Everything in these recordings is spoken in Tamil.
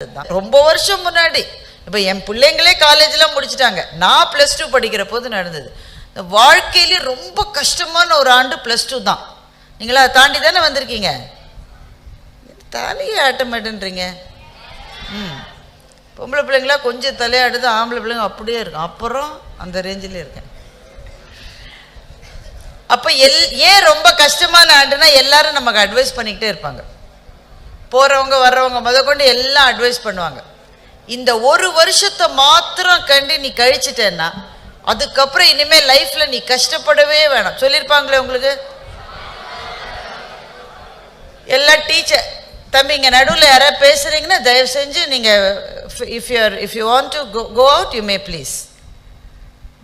ரொம்ப வருஷம் முன்னாடி. இப்போ என் பிள்ளைங்களே காலேஜ்லாம் முடிச்சுட்டாங்க. நான் +2 படிக்கிற போது நடந்தது. வாழ்க்கையிலே ரொம்ப கஷ்டமான ஒரு ஆண்டு +2 தான். நீங்களா அதை தாண்டி தானே வந்திருக்கீங்க. தலையை ஆட்ட மாட்டேன்றீங்க. பொம்பளை பிள்ளைங்களா கொஞ்சம் தலையாடுது, ஆம்பளை பிள்ளைங்க அப்படியே இருக்கும். அப்புறம் அந்த ரேஞ்சில் இருக்கேன். அப்போ ஏன் ரொம்ப கஷ்டமான ஆண்டுனா எல்லாரும் நமக்கு அட்வைஸ் பண்ணிக்கிட்டே இருப்பாங்க. போகிறவங்க வர்றவங்க முதற்கொண்டு எல்லாம் அட்வைஸ் பண்ணுவாங்க. இந்த ஒரு வருஷத்தை மாத்திரம் கண்டு நீ கழிச்சிட்டேன்னா அதுக்கப்புறம் இனிமேல் லைஃப்பில் நீ கஷ்டப்படவே வேணாம். சொல்லியிருப்பாங்களே உங்களுக்கு எல்லா டீச்சர். தம்பி இங்கே நடுவில் யாராவது பேசுகிறீங்கன்னா தயவு செஞ்சு நீங்கள் if you want to go out you may please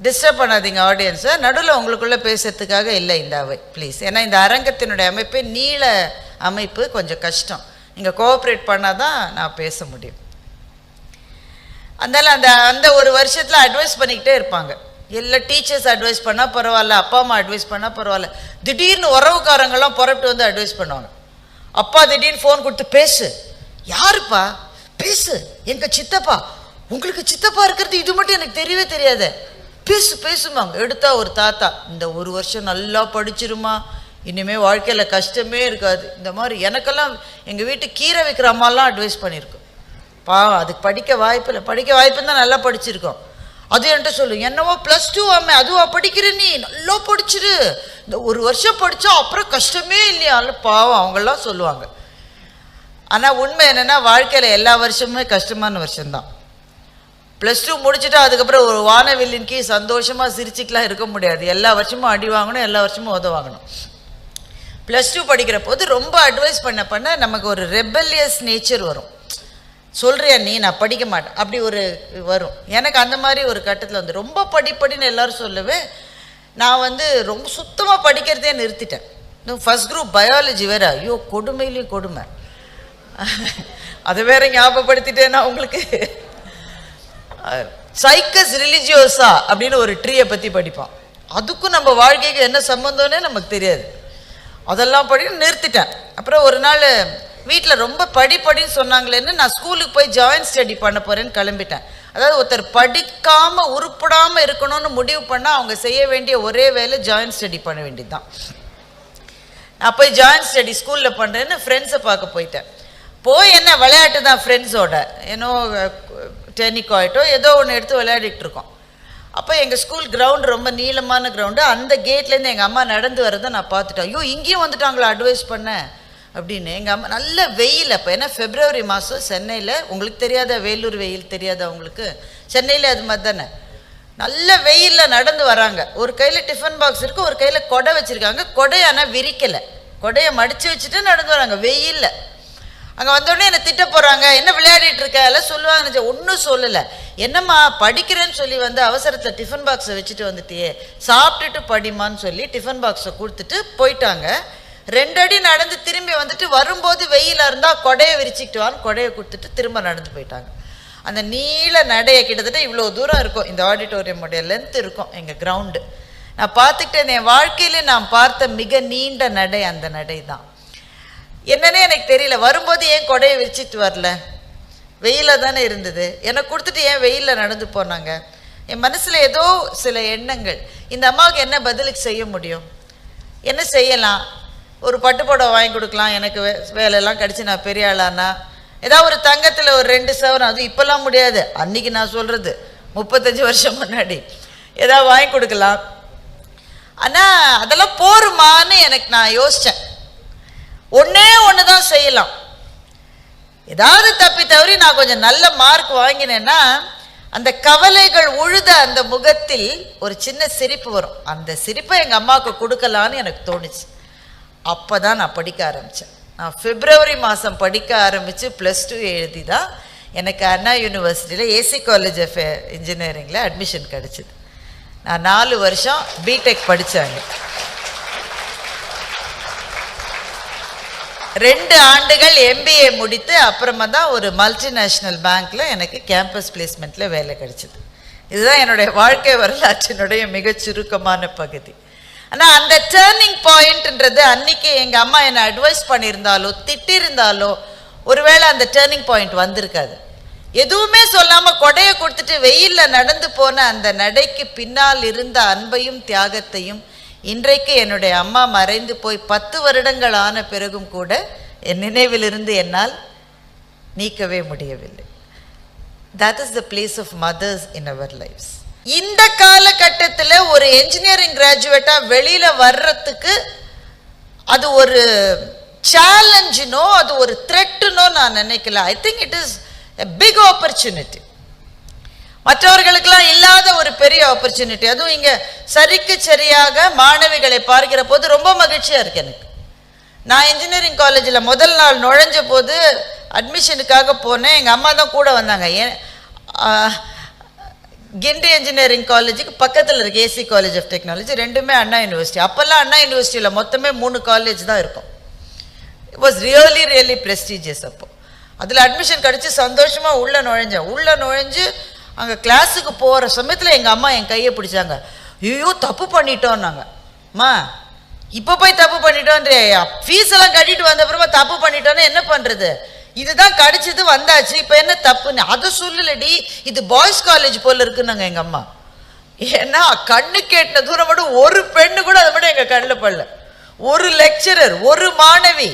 disturb பண்ணாதீங்க ஆடியன்ஸை. நடுவில் உங்களுக்குள்ளே பேசுறதுக்காக இல்லை இந்த அவை ப்ளீஸ். ஏன்னா இந்த அரங்கத்தினுடைய அமைப்பே நீள அமைப்பு, கொஞ்சம் கஷ்டம். நீங்கள் கோஆப்ரேட் பண்ணால் தான் நான் பேச முடியும். அதனால் அந்த ஒரு வருஷத்தில் அட்வைஸ் பண்ணிக்கிட்டே இருப்பாங்க. எல்லா டீச்சர்ஸ் அட்வைஸ் பண்ணால் பரவாயில்ல, அப்பா அம்மா அட்வைஸ் பண்ணால் பரவாயில்ல. திடீர்னு உறவுக்காரங்கெல்லாம் புறப்பட்டு வந்து அட்வைஸ் பண்ணுவாங்க. அப்பா திடீர்னு ஃபோன் கொடுத்து பேசு. யாருப்பா? பேசு, எங்கள் சித்தப்பா. உங்களுக்கு சித்தப்பா இருக்கிறது இது மட்டும் எனக்கு தெரியவே தெரியாது. பேசுமாங்க. எடுத்தா ஒரு தாத்தா, இந்த ஒரு வருஷம் நல்லா படிச்சிருமா, இனிமேல் வாழ்க்கையில் கஷ்டமே இருக்காது. இந்த மாதிரி எனக்கெல்லாம் எங்கள் வீட்டு கீரை வைக்கிற அம்மாலாம் அட்வைஸ் பண்ணியிருக்கோம். அதுக்கு படிக்க வாய்ப்புன்னு தான் நல்லா படிச்சிருக்கோம். அது என்கிட்ட சொல்லு, என்னவோ +2 ஆமே, அதுவா படிக்கிற, நீ நல்லா படிச்சிரு, இந்த ஒரு வருஷம் படித்தா அப்புறம் கஷ்டமே இல்லையா. பாவம் அவங்கெல்லாம் சொல்லுவாங்க. ஆனால் உண்மை என்னென்னா வாழ்க்கையில் எல்லா வருஷமுமே கஷ்டமான வருஷம்தான். +2 முடிச்சுட்டா அதுக்கப்புறம் ஒரு வானவில்லின் கீழ் சந்தோஷமாக சிரிச்சிக்கலாம் இருக்க முடியாது. எல்லா வருஷமும் அடி வாங்கணும், எல்லா வருஷமும் உதவாங்கணும். +2 படிக்கிற போது ரொம்ப அட்வைஸ் பண்ண நமக்கு ஒரு ரெபல்லியஸ் நேச்சர் வரும். சொல்கிறியா நீ, நான் படிக்க மாட்டேன் அப்படி ஒரு வரும். எனக்கு அந்த மாதிரி ஒரு கட்டத்தில் வந்து ரொம்ப படின்னு எல்லாரும் சொல்லவே நான் ரொம்ப சுத்தமாக படிக்கிறதே நிறுத்திட்டேன். ஃபர்ஸ்ட் குரூப் பயாலஜி வேறு, ஐயோ கொடுமையிலையும் கொடுமை. அதை வேற ஞாபகப்படுத்திட்டேன் நான் உங்களுக்கு. சைக்கஸ் ரிலிஜியோசா அப்படின்னு ஒரு ட்ரீயை பற்றி படிப்பான். அதுக்கும் நம்ம வாழ்க்கைக்கு என்ன சம்பந்தம்னே நமக்கு தெரியாது. அதெல்லாம் நிறுத்திட்டேன். அப்புறம் ஒரு நாள் வீட்டில் ரொம்ப படின்னு சொன்னாங்களேன்னு நான் ஸ்கூலுக்கு போய் ஜாயின்ட் ஸ்டடி பண்ண போகிறேன்னு கிளம்பிட்டேன். அதாவது ஒருத்தர் படிக்காமல் உருப்படாமல் இருக்கணும்னு முடிவு பண்ணால் அவங்க செய்ய வேண்டிய ஒரே வேலை ஜாயின்ட் ஸ்டடி பண்ண வேண்டியது தான். நான் போய் ஜாயின்ட் ஸ்டடி ஸ்கூலில் பண்ணுறேன்னு ஃப்ரெண்ட்ஸை பார்க்க போயிட்டேன். என்ன விளையாட்டு தான் ஃப்ரெண்ட்ஸோட, ஏன்னோ டென்னிக்காயிட்டோ ஏதோ ஒன்று எடுத்து விளையாடிட்டு இருக்கோம். அப்போ எங்கள் ஸ்கூல் கிரவுண்டு ரொம்ப நீளமான கிரவுண்டு. அந்த கேட்லேருந்து எங்கள் அம்மா நடந்து வரதை நான் பார்த்துட்டேன். ஐயோ இங்கேயும் வந்துட்டாங்களா அட்வைஸ் பண்ண அப்படின்னு. எங்கள் அம்மா நல்ல வெயில். அப்போ ஏன்னா February மாதம் சென்னையில், உங்களுக்கு தெரியாத வேலூர் வெயில் தெரியாதா உங்களுக்கு? சென்னையில் அது மாதிரி தானே. நல்ல வெயிலில் நடந்து வராங்க. ஒரு கையில் டிஃபன் பாக்ஸ் இருக்குது, ஒரு கையில் கொடை வச்சுருக்காங்க. கொடையை ஆனால் விரிக்கலை, கொடையை மடித்து வச்சுட்டு நடந்து வராங்க வெயிலில். அங்கே வந்தோடனே என்னை திட்ட போகிறாங்க, என்ன விளையாடிட்டு இருக்க எல்லாம் சொல்லுவாங்க. ஒன்றும் சொல்லலை. என்னம்மா படிக்கிறேன்னு சொல்லி அவசரத்தில் டிஃபன் பாக்ஸை வச்சுட்டு வந்துட்டியே, சாப்பிட்டுட்டு படிமான்னு சொல்லி டிஃபன் பாக்ஸை கொடுத்துட்டு போயிட்டாங்க. 2 அடி நடந்து திரும்பி வந்துட்டு வரும்போது வெயிலாக இருந்தால் கொடையை விரிச்சிக்கிட்டு வான்னு கொடையை கொடுத்துட்டு திரும்ப நடந்து போயிட்டாங்க. அந்த நீள நடையை கிட்டத்தட்ட இவ்வளோ தூரம் இருக்கும். இந்த ஆடிட்டோரியமுடைய லென்த் இருக்கும் எங்கள் கிரவுண்டு. நான் பார்த்துக்கிட்டேன். என் வாழ்க்கையிலே நான் பார்த்த மிக நீண்ட நடை அந்த நடை தான். என்னன்னே எனக்கு தெரியல. வரும்போது ஏன் கொடையை விரிச்சிட்டு வரல, வெயிலாக தானே இருந்தது. எனக்கு கொடுத்துட்டு ஏன் வெயிலில் நடந்து போனாங்க. என் மனசில் ஏதோ சில எண்ணங்கள். இந்த அம்மாவுக்கு என்ன பதிலுக்கு செய்ய முடியும், என்ன செய்யலாம்? ஒரு பட்டுப்புடவை வாங்கி கொடுக்கலாம், எனக்கு வேலையெல்லாம் கிடச்சி நான் பெரிய ஆளானா. ஏதாவது ஒரு தங்கத்தில் ஒரு 2 சவரம், அது இப்போல்லாம் முடியாது, அன்றைக்கி நான் சொல்கிறது 35 வருஷம் முன்னாடி ஏதாவது வாங்கி கொடுக்கலாம். ஆனால் அதெல்லாம் போருமான்னு எனக்கு நான் யோசித்தேன். ஒன்றே ஒன்று தான் செய்யலாம். ஏதாவது தப்பி தவறி நான் கொஞ்சம் நல்ல மார்க் வாங்கினேன்னா அந்த கவலைகள் உழுத அந்த முகத்தில் ஒரு சின்ன சிரிப்பு வரும். அந்த சிரிப்பை எங்கள் அம்மாவுக்கு கொடுக்கலான்னு எனக்கு தோணுச்சு. அப்போ தான் நான் படிக்க ஆரம்பித்தேன். நான் February மாதம் படிக்க ஆரம்பித்து +2 எழுதி தான் எனக்கு அண்ணா யூனிவர்சிட்டியில் ஏசி காலேஜ் ஆஃப் இன்ஜினியரிங்கில் அட்மிஷன் கிடச்சிது. நான் 4 வருஷம் பிடெக் படித்தாங்க. 2 ஆண்டுகள் MBA முடித்து அப்புறமா தான் ஒரு மல்டிநேஷ்னல் பேங்க்கில் எனக்கு கேம்பஸ் பிளேஸ்மெண்ட்டில் வேலை கிடைச்சிது. இதுதான் என்னுடைய வாழ்க்கை வரலாற்றினுடைய மிகச் சுருக்கமான பகுதி. ஆனால் அந்த டேர்னிங் பாயிண்ட்ன்றது அன்னைக்கு எங்கள் அம்மா என்னை அட்வைஸ் பண்ணியிருந்தாலோ திட்டிருந்தாலோ ஒருவேளை அந்த டேர்னிங் பாயிண்ட் வந்திருக்காது. எதுவுமே சொல்லாம கொடையை கொடுத்துட்டு வெயில்ல நடந்து போன அந்த நடைக்கு பின்னால் இருந்த அன்பையும் தியாகத்தையும் இன்றைக்கு என்னுடைய அம்மா மறைந்து போய் 10 வருடங்கள் ஆன பிறகும் கூட என் நினைவிலிருந்து என்னால் நீக்கவே முடியவில்லை. That is the place of mothers in our lives. இந்த காலகட்டத்தில் ஒரு என்ஜினியரிங் கிராஜுவேட்டா வெளியில வர்றதுக்கு அது ஒரு சேலஞ்சுனோ அது ஒரு த்ரெட்டுனோ நான் நினைக்கல. I think it is a big opportunity. மற்றவர்களுக்கெல்லாம் இல்லாத ஒரு பெரிய ஆப்பர்ச்சுனிட்டி. அதுவும் இங்க சரிக்கு சரியாக மாணவிகளை பார்க்கிற போது ரொம்ப மகிழ்ச்சியா இருக்கு எனக்கு. நான் இன்ஜினியரிங் காலேஜில் முதல் நாள் நுழைஞ்ச போது அட்மிஷனுக்காக போனேன். எங்கள் அம்மா தான் கூட வந்தாங்க. கிண்டி இன்ஜினியரிங் காலேஜுக்கு பக்கத்தில் இருக்கு ஏசி காலேஜ் ஆஃப் டெக்னாலஜி, ரெண்டுமே அண்ணா யூனிவர்சிட்டி. அப்போல்லாம் அண்ணா யூனிவர்சிட்டியில் மொத்தமே 3 காலேஜ் தான் இருக்கும். It was really prestigious. அப்போ அதில் அட்மிஷன் கிடச்சி சந்தோஷமாக உள்ளே நுழைஞ்சு அங்கே கிளாஸுக்கு போகிற சமயத்தில் எங்கள் அம்மா என் கையை பிடிச்சாங்க. ஐயோ தப்பு பண்ணிட்டோன்னாங்க. அம்மா இப்போ போய் தப்பு பண்ணிட்டோன்றே, ஃபீஸ் எல்லாம் கட்டிட்டு வந்த அப்புறமா தப்பு பண்ணிட்டோன்னு என்ன பண்ணுறது, இதுதான் கிடைச்சது வந்தாச்சு, இப்போ என்ன தப்புன்னு. அதை சொல்லலடி, இது பாய்ஸ் காலேஜ் போல இருக்குன்னாங்க எங்கள் அம்மா. ஏன்னா கண்ணு கேட்டின தூரம் மட்டும் ஒரு பெண்ணு கூட அதை மட்டும் எங்கள் கண்ணில் படல. ஒரு லெக்சரர், ஒரு மாணவி,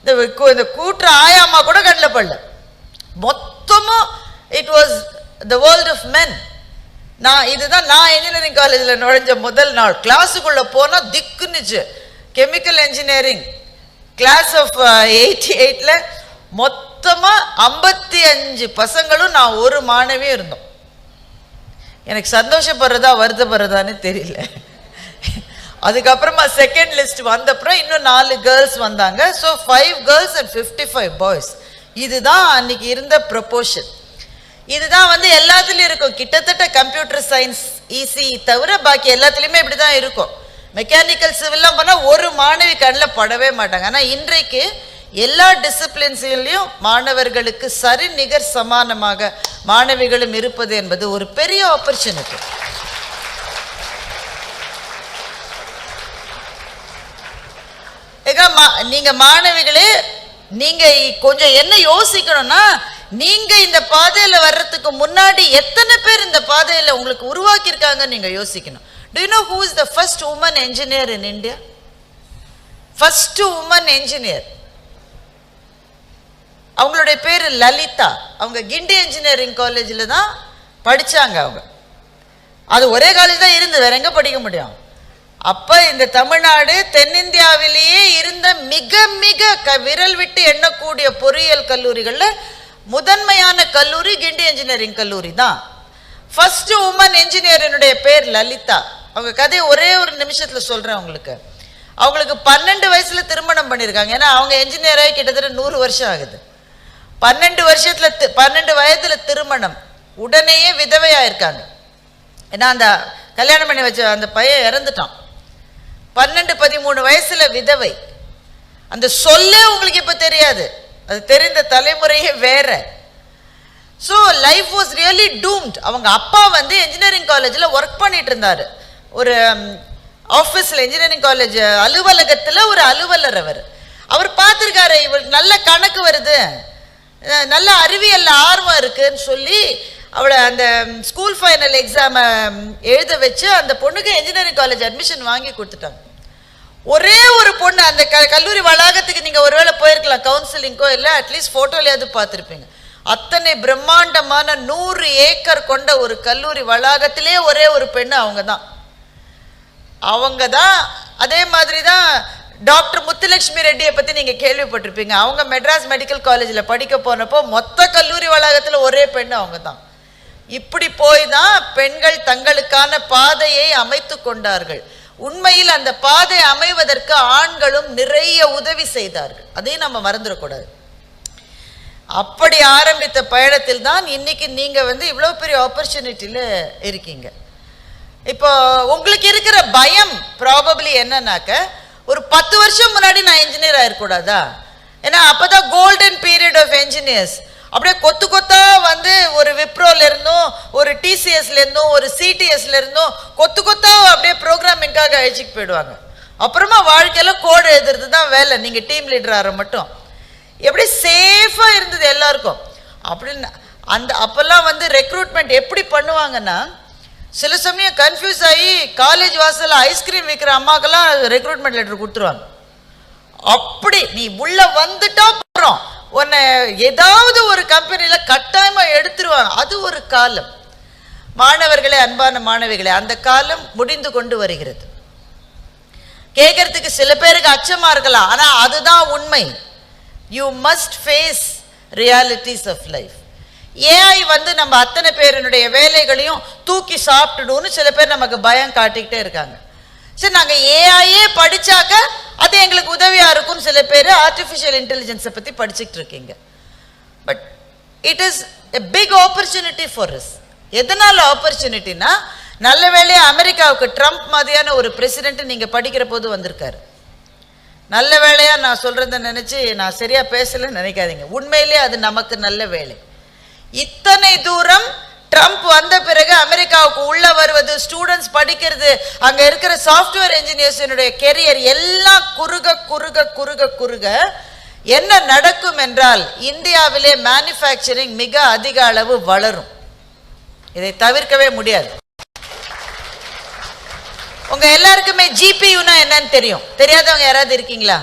இந்த கூட்டுற ஆயாமா கூட கண்ணில் படல. மொத்தமும் it was the world of men. நான் இன்ஜினியரிங் காலேஜில் நுழைஞ்ச முதல் நாள் கிளாஸுக்குள்ளே போனால் திக்குன்னுச்சு. கெமிக்கல் இன்ஜினியரிங் கிளாஸ் ஆஃப் 88ல் மொத்தமாக 55 பசங்களும் நான் ஒரு மாணவியும் இருந்தோம். எனக்கு சந்தோஷப்படுறதா வருத்தப்படுறதான்னு தெரியல. அதுக்கப்புறமா செகண்ட் லிஸ்ட் வந்தப்புறம் இன்னும் 4 கேர்ள்ஸ் வந்தாங்க. So 5 girls and 55 boys. இதுதான் அன்னைக்கு இருந்த ப்ரொபோர்ஷன். இதுதான் எல்லாத்துலேயும் இருக்கும். கிட்டத்தட்ட கம்ப்யூட்டர் சயின்ஸ் ஈஸி தவிர பாக்கி எல்லாத்துலேயுமே இப்படி தான் இருக்கும். மெக்கானிக்கல் சிவில்லாம் பண்ணால் ஒரு மாணவி கண்ணில் படவே மாட்டாங்க. ஆனால் இன்றைக்கு எல்லா டிசிப்ளின்ஸ்லையும் மாணவர்களுக்கு சரி நிகர் சமானமாக மாணவிகளும் இருப்பது என்பது ஒரு பெரிய ஆப்பர்ச்சுனிட்டி. நீங்க மாணவிகளே, நீங்க கொஞ்சம் என்ன யோசிக்கணும்னா, நீங்க இந்த பாதையில வர்றதுக்கு முன்னாடி எத்தனை பேர் இந்த பாதையில உங்களுக்கு உருவாக்கி இருக்காங்க நீங்க யோசிக்கணும். Do you know who is the first woman engineer in India? First woman engineer. அவங்களுடைய பேரு லலிதா. அவங்க கிண்டி இன்ஜினியரிங் காலேஜில் தான் படிச்சாங்க. அவங்க அது ஒரே காலேஜ் தான் இருந்து, வேற எங்க படிக்க முடியும். அப்ப இந்த தமிழ்நாடு தென்னிந்தியாவிலேயே இருந்த மிக மிக விரல் விட்டு எண்ணக்கூடிய பொறியியல் கல்லூரிகள்ல முதன்மையான கல்லூரி கிண்டி இன்ஜினியரிங் கல்லூரி தான். ஃபர்ஸ்ட் உமன் என்ஜினியரினுடைய பேர் லலிதா. அவங்க கதையை ஒரே ஒரு நிமிஷத்துல சொல்றேன் உங்களுக்கு. அவங்களுக்கு 12 வயசுல திருமணம் பண்ணியிருக்காங்க. ஏன்னா அவங்க என்ஜினியராகி கிட்டத்தட்ட 100 வருஷம் ஆகுது. 12 வயதுல திருமணம், உடனேயே விதவையா இருக்காங்க. ஏன்னா அந்த கல்யாணம் பண்ணி வச்ச அந்த பையன் இறந்துட்டான். 12-13 வயசுல விதவை. அந்த சொல்லே உங்களுக்கு இப்ப தெரியாது, அது தெரிந்த தலைமுறையே வேற. So life was really doomed. அவங்க அப்பா இன்ஜினியரிங் காலேஜில் ஒர்க் பண்ணிட்டு இருந்தாரு. ஒரு ஆஃபீஸில் இன்ஜினியரிங் காலேஜ் அலுவலகத்தில் ஒரு அலுவலர். அவர் பார்த்துருக்காரு, இவருக்கு நல்ல கணக்கு வருது, நல்ல அறிவியல் ஆர்வம் இருக்குன்னு சொல்லி அவளை அந்த ஸ்கூல் ஃபைனல் எக்ஸாமை எழுத வச்சு அந்த பொண்ணுக்கு இன்ஜினியரிங் காலேஜ் அட்மிஷன் வாங்கி கொடுத்துட்டாங்க. ஒரே ஒரு பொண்ணு அந்த கல்லூரி வளாகத்துக்கு நீங்கள் ஒருவேளை போயிருக்கலாம், கவுன்சிலிங்கோ இல்லை அட்லீஸ்ட் ஃபோட்டோலையாவது பார்த்துருப்பீங்க. அத்தனை பிரம்மாண்டமான 100 ஏக்கர் கொண்ட ஒரு கல்லூரி வளாகத்திலே ஒரே ஒரு பெண்ணு அவங்க தான். அதே மாதிரி தான் டாக்டர் முத்துலட்சுமி ரெட்டியை பற்றி நீங்கள் கேள்விப்பட்டிருப்பீங்க. அவங்க மெட்ராஸ் மெடிக்கல் காலேஜில் படிக்க போனப்போ மொத்த கல்லூரி வளாகத்தில் ஒரே பெண்ணு அவங்க தான். இப்படி போய் தான் பெண்கள் தங்களுக்கான பாதையை அமைத்து கொண்டார்கள். உண்மையில் அந்த பாதை அமைவதற்கு ஆண்களும் நிறைய உதவி செய்தார்கள். அதையும் நம்ம மறந்துடக்கூடாது. அப்படி ஆரம்பித்த பயணத்தில் தான் இன்னைக்கு நீங்க இவ்வளோ பெரிய ஆப்பர்ச்சுனிட்டியில் இருக்கீங்க. இப்போ உங்களுக்கு இருக்கிற பயம் ப்ராபப்ளி என்னன்னாக்க, ஒரு 10 வருஷம் முன்னாடி நான் இன்ஜினியர் ஆயிருக்கூடாதா? ஏன்னா அப்போதான் கோல்டன் பீரியட் ஆஃப் என்ஜினியர்ஸ். அப்படியே கொத்து கொத்தா ஒரு விப்ரோல இருந்தும், ஒரு டிசிஎஸ்ல இருந்தும், ஒரு சிடிஎஸ்ல இருந்தும் கொத்து கொத்தா அப்படியே ப்ரோக்ராமிங்காக அழைச்சிட்டு போயிடுவாங்க. அப்புறமா வாழ்க்கையில கோடு எழுதுறது தான் வேலை. நீங்க டீம் லீடர் ஆகிற மட்டும் எப்படி சேஃபா இருந்தது எல்லாருக்கும். அப்படின்னு அப்போல்லாம் வந்து ரெக்ரூட்மெண்ட் எப்படி பண்ணுவாங்கன்னா, சில சமயம் கன்ஃபியூஸ் ஆகி காலேஜ் வாசலில் ஐஸ்கிரீம் விற்கிற அம்மாக்கெல்லாம் ரெக்ரூட்மெண்ட் லெட்டர் கொடுத்துருவாங்க. அப்படி நீ உள்ள வந்துட்டா போகிறோம், உன்னை ஏதாவது ஒரு கம்பெனியில் கட்டாயமாக எடுத்துருவாங்க. அது ஒரு காலம். மாணவர்களே, அன்பான மாணவிகளே, அந்த காலம் முடிந்து கொண்டு வருகிறது. கேட்கறதுக்கு சில பேருக்கு அச்சமா இருக்கலாம், ஆனா அதுதான் உண்மை. You must face realities of life. AI வந்து நம்ம அத்தனை பேருடைய வேலைகளையும் தூக்கி சாப்பிட்டுடுன்னு சில பேர் நமக்கு பயம் காட்டிக்கிட்டே இருக்காங்க. சரி, நாங்கள் ஏஐயே படிச்சாக்க அது எங்களுக்கு உதவியா இருக்கும். சில பேர் ஆர்டிஃபிஷியல் இன்டெலிஜென்ஸை பத்தி படிச்சுட்டு இருக்கீங்க. But it is a big opportunity for us. எதனால ஆப்பர்ச்சுனிட்டினா, நல்ல வேளையா அமெரிக்காவுக்கு ட்ரம்ப் மாதிரியான ஒரு பிரசிடென்ட் நீங்க படிக்கிற போது வந்திருக்காரு. நல்ல வேளையா நான் சொல்றதை நினைச்சு நான் சரியா பேசலன்னு நினைக்காதீங்க. உண்மையிலே அது நமக்கு நல்ல வேலை. இத்தனை தூரம் ட்ரம்ப் வந்த பிறகு அமெரிக்காவுக்கு உள்ள வருவது, ஸ்டூடெண்ட்ஸ் படிக்கிறது, அங்க இருக்கிற சாஃப்ட்வேர் இன்ஜினியர்ஸினுடைய கெரியர் எல்லாம் குறுக குறுக குறுக குறுக என்ன நடக்கும் என்றால், இந்தியாவிலே மேனுஃபேக்சரிங் மிக அதிக அளவு வளரும். இதை தவிர்க்கவே முடியாது. உங்க எல்லாருக்குமே ஜிபியூனா என்னன்னு தெரியும். தெரியாதவங்க யாராவது இருக்கீங்களா?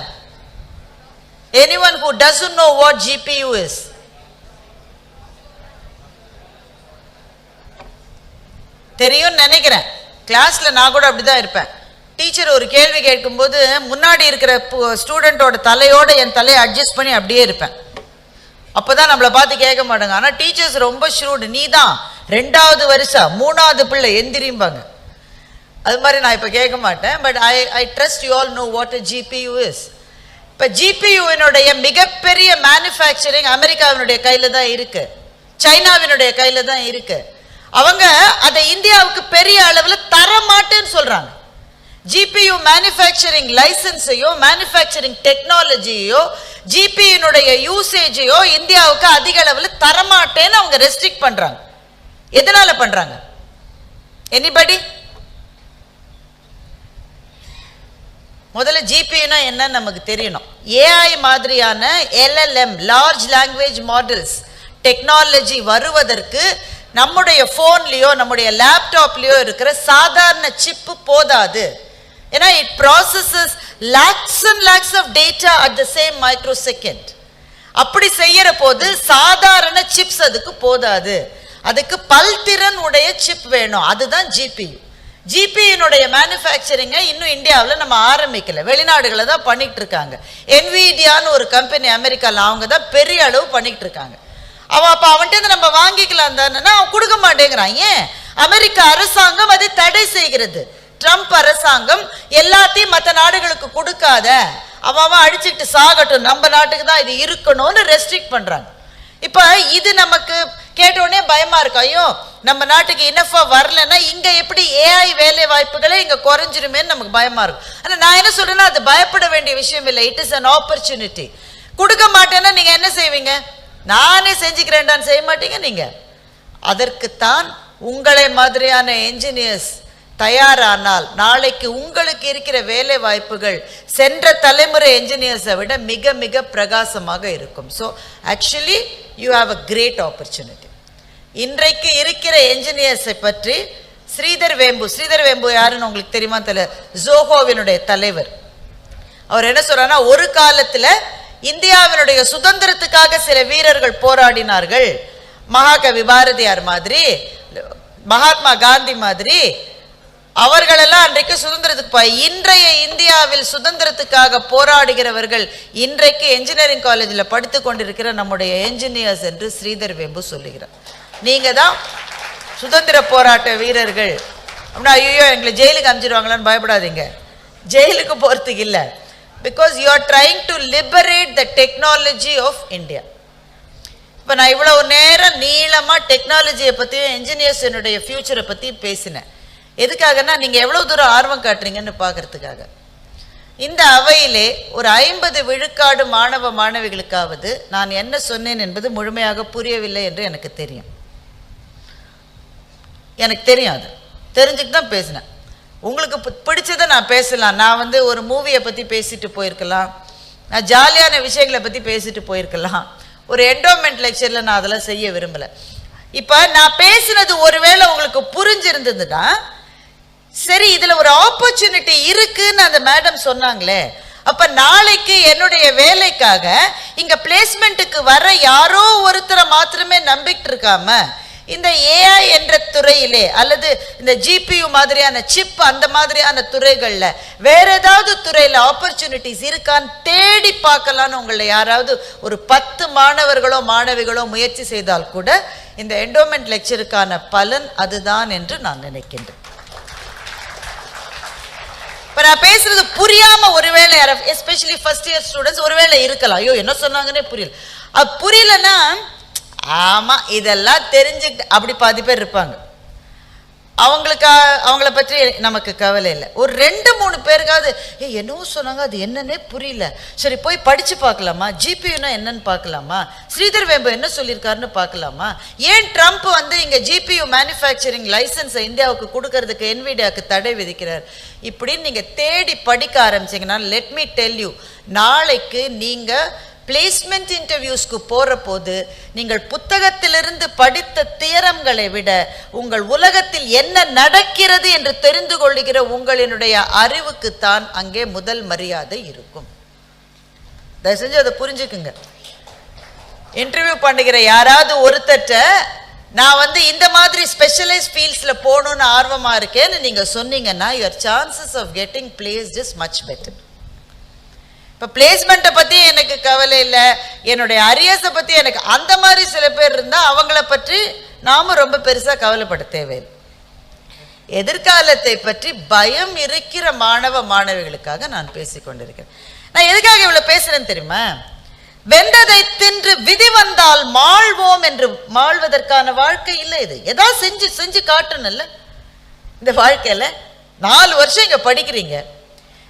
anyone who doesn't know what GPU is? தெரியும் நினைக்கிறேன். கிளாஸ்ல நான் கூட அப்படிதான் இருப்பேன். டீச்சர் ஒரு கேள்வி கேட்கும்போது முன்னாடி இருக்கிற ஸ்டூடெண்டோட தலையோட என் தலையை அட்ஜஸ்ட் பண்ணி அப்படியே இருப்பேன். அப்பதான் நம்மளை பார்த்து கேட்க மாட்டாங்க. ஆனா டீச்சர்ஸ் ரொம்ப ஷ்ரூடு. நீ தான் 2வது வருஷம் 3வது பிள்ளை எந்திரிம்பாங்க. அது மாதிரி நான் இப்போ கேட்க மாட்டேன். But I trust you all know what a GPU is. இப்போ ஜிபியூவினுடைய மிகப்பெரிய மேனுஃபேக்சரிங் அமெரிக்காவினுடைய கையில தான் இருக்கு, சைனாவினுடைய கையில தான் இருக்கு. அவங்க அதை இந்தியாவுக்கு பெரிய அளவில் தர மாட்டேன்னு சொல்றாங்க. ஜிபியூ மேனுஃபேக்சரிங் லைசன்ஸையோ மேனுஃபேக்சரிங் டெக்னாலஜியோ ஜிபியூனுடைய யூசேஜையோ இந்தியாவுக்கு அதிக அளவில் தரமாட்டேன்னு அவங்க ரெஸ்ட்ரிக்ட் பண்றாங்க. எதனால பண்றாங்க? எனிபடி? முதல்ல ஜிபியூனா என்னன்னு நமக்கு தெரியணும். ஏஐ மாதிரியான LLM large language models technology வருவதற்கு நம்முடைய போன்லயோ நம்முடைய லேப்டாப்லயோ இருக்கிற சாதாரண சிப்பு போதாது. ஏன்னா it processes lakhs and lakhs of data at the same micro second. அப்படி செய்யற போது சாதாரண சிப்ஸ் அதுக்கு போதாது. அதுக்கு பல்திறன் உடைய சிப் வேணும். அதுதான் ஜிபியூ. ஜிபியினுடைய மேனுஃபேக்சரிங்கை இன்னும் இந்தியாவில் நம்ம ஆரம்பிக்கல, வெளிநாடுகளை தான் பண்ணிட்டு இருக்காங்க. என்விடியான்னு ஒரு கம்பெனி அமெரிக்காவில், அவங்க தான் பெரிய அளவு பண்ணிட்டு இருக்காங்க. அவன் அப்போ அவன்கிட்ட நம்ம வாங்கிக்கலாம் தானே, அவன் கொடுக்க மாட்டேங்கிறான். ஏன்? அமெரிக்க அரசாங்கம் அதை தடை செய்கிறது. ட்ரம்ப் அரசாங்கம் எல்லாத்தையும் மற்ற நாடுகளுக்கு கொடுக்காத, அவன் அடிச்சுக்கிட்டு சாகட்டும், நம்ம நாட்டுக்கு தான் இது இருக்கணும்னு ரெஸ்ட்ரிக்ட் பண்றாங்க. இப்போ இது நமக்கு கேட்டோடனே பயமா இருக்கு. ஐயோ, நம்ம நாட்டுக்கு இனஃபா வரலன்னா இங்க எப்படி ஏஐ வேலை வாய்ப்புகளே இங்க குறைஞ்சிருமேன்னு நமக்கு பயமா இருக்கும். ஆனா நான் என்ன சொல்றேன்னா, அது பயப்பட வேண்டிய விஷயம் இல்லை. It is an opportunity. கொடுக்க மாட்டேன்னா நீங்க என்ன செய்வீங்க? நானே செஞ்சுக்கிறேன்டான்னு செய்ய மாட்டீங்க நீங்க. அதற்குத்தான் உங்களை மாதிரியான என்ஜினியர்ஸ் தயாரானால் நாளைக்கு உங்களுக்கு இருக்கிற வேலை வாய்ப்புகள் சென்ற தலைமுறை என்ஜினியர்ஸை விட மிக மிக பிரகாசமாக இருக்கும். So actually you have a great opportunity. இன்றைக்கு இருக்கிற என்ஜினியர்ஸை பற்றி ஸ்ரீதர் வேம்பு யாருன்னு உங்களுக்கு தெரியுமா தெரியல, ஜோஹோவினுடைய தலைவர். அவர் என்ன சொல்றாருன்னா, ஒரு காலத்துல இந்தியாவினுடைய சுதந்திரத்துக்காக சில வீரர்கள் போராடினார்கள், மகாகவி பாரதியார் மாதிரி, மகாத்மா காந்தி மாதிரி. அவர்களெல்லாம் அன்றைக்கு சுதந்திரத்துக்கு இன்றைய இந்தியாவில் சுதந்திரத்துக்காக போராடுகிறவர்கள் இன்றைக்கு என்ஜினியரிங் காலேஜில் படித்து கொண்டிருக்கிற நம்முடைய என்ஜினியர்ஸ் என்று ஸ்ரீதர் வேம்பு சொல்லுகிறார். நீங்க தான் சுதந்திர போராட்ட வீரர்கள் அப்படின்னா, ஐயோ எங்களை ஜெயிலுக்கு அனுப்பிச்சிடுவாங்களான்னு பயப்படாதீங்க. ஜெயிலுக்கு போறதுக்கு இல்லை. Because you are trying to liberate the technology of India. இப்போ நான் இவ்வளவு நேரம் நீளமாக டெக்னாலஜியை பற்றியும் என்ஜினியர்ஸினுடைய ஃபியூச்சரை பற்றியும் பேசினேன். எதுக்காகனா, நீங்கள் எவ்வளோ தூரம் ஆர்வம் காட்டுறீங்கன்னு பார்க்கறதுக்காக. இந்த அவையிலே ஒரு 50 விழுக்காடு மாணவ மாணவிகளுக்காவது நான் என்ன சொன்னேன் என்பது முழுமையாக புரியவில்லை என்று எனக்கு தெரியும். அது தெரிஞ்சுட்டு தான் பேசினேன். உங்களுக்கு பிடிச்சதை நான் பேசலாம். நான் ஒரு மூவியை பற்றி பேசிட்டு போயிருக்கலாம், நான் ஜாலியான விஷயங்களை பற்றி பேசிட்டு போயிருக்கலாம், ஒரு என்டோமெண்ட் லெக்சரில் நான் அதெல்லாம் செய்ய விரும்பலை. இப்போ நான் பேசுனது ஒருவேளை உங்களுக்கு புரிஞ்சிருந்ததுன்னா சரி, இதில் ஒரு ஆப்பர்ச்சுனிட்டி இருக்குன்னு அந்த மேடம் சொன்னாங்களே, அப்ப நாளைக்கு என்னுடைய வேலைக்காக இங்க பிளேஸ்மெண்ட்டுக்கு வர யாரோ ஒருத்தரை மாத்திரமே நம்பிட்டு இருக்காம இந்த ஏஐ என்ற துறையிலே அல்லது இந்த ஜிபியு மாதிரியான சிப் அந்த மாதிரியான துறைகள்ல வேற ஏதாவது துறையில ஆப்பர்ச்சுனிட்டிஸ் இருக்கான்னு தேடி பார்க்கலான்னு உங்களை யாராவது ஒரு 10 மாணவர்களோ மாணவிகளோ முயற்சி செய்தால் கூட இந்த என்டோமெண்ட் லெக்சருக்கான பலன் அதுதான் என்று நான் நினைக்கின்றேன். இப்போ நான் பேசுறது புரியாம ஒருவேளை எஸ்பெஷலி ஃபர்ஸ்ட் இயர் ஸ்டூடெண்ட்ஸ் ஒருவேளை இருக்கலாம், ஐயோ என்ன சொன்னாங்கன்னே புரியல. அது புரியலன்னா ஆமா இதெல்லாம் தெரிஞ்சுக்கிட்டு அப்படி பாதி பேர் இருப்பாங்க. அவங்கள பற்றி நமக்கு கவலை இல்லை. ஒரு 2-3 பேருக்காவது என்னவோ சொன்னாங்க அது என்னன்னே புரியல, சரி போய் படிச்சு பார்க்கலாமா, ஜிபியூனா என்னன்னு பார்க்கலாமா, ஸ்ரீதர் வேம்பு என்ன சொல்லியிருக்காருன்னு பார்க்கலாமா, ஏன் ட்ரம்ப் இங்க ஜிபியூ மேனுஃபேக்சரிங் லைசன்ஸை இந்தியாவுக்கு கொடுக்கறதுக்கு என்விடியாவுக்கு தடை விதிக்கிறார், இப்படின்னு நீங்க தேடி படிக்க ஆரம்பிச்சீங்கன்னா லெட் மீ டெல் யூ, நாளைக்கு நீங்க பிளேஸ்மெண்ட் இன்டர்வியூஸ்க்கு போற போது நீங்கள் புத்தகத்திலிருந்து படித்த தியரம்களை விட உங்கள் உலகத்தில் என்ன நடக்கிறது என்று தெரிந்து கொள்ளுகிற உங்களினுடைய அறிவுக்குத்தான் அங்கே முதல் மரியாதை இருக்கும். தயவு செஞ்சு அதை புரிஞ்சுக்குங்க. இன்டர்வியூ பண்ணுகிற யாராவது ஒருத்தட்ட நான் இந்த மாதிரி ஸ்பெஷலைஸ் ஃபீல்ட்ஸ்ல போகணும்னு ஆர்வமா இருக்கேன்னு நீங்க சொன்னீங்கன்னா your chances of getting placed is much better. இப்போ பிளேஸ்மெண்ட்டை பற்றி எனக்கு கவலை இல்லை, என்னுடைய அரியர்ஸை பற்றி எனக்கு அந்த மாதிரி சில பேர் இருந்தால் அவங்கள பற்றி நாமும் ரொம்ப பெருசாக கவலைப்பட தேவையில்லை. எதிர்காலத்தை பற்றி பயம் இருக்கிற மாணவ மாணவிகளுக்காக நான் பேசிக்கொண்டிருக்கிறேன். நான் எதுக்காக இவ்வளோ பேசுகிறேன்னு தெரியுமா? வெந்ததை தின்று விதி வந்தால் மாழ்வோம் என்று மாழ்வதற்கான வாழ்க்கை இல்லை. இது ஏதாவது செஞ்சு செஞ்சு காட்டணும்ல இந்த வாழ்க்கையில். 4 வருஷம் இங்கே படிக்கிறீங்க.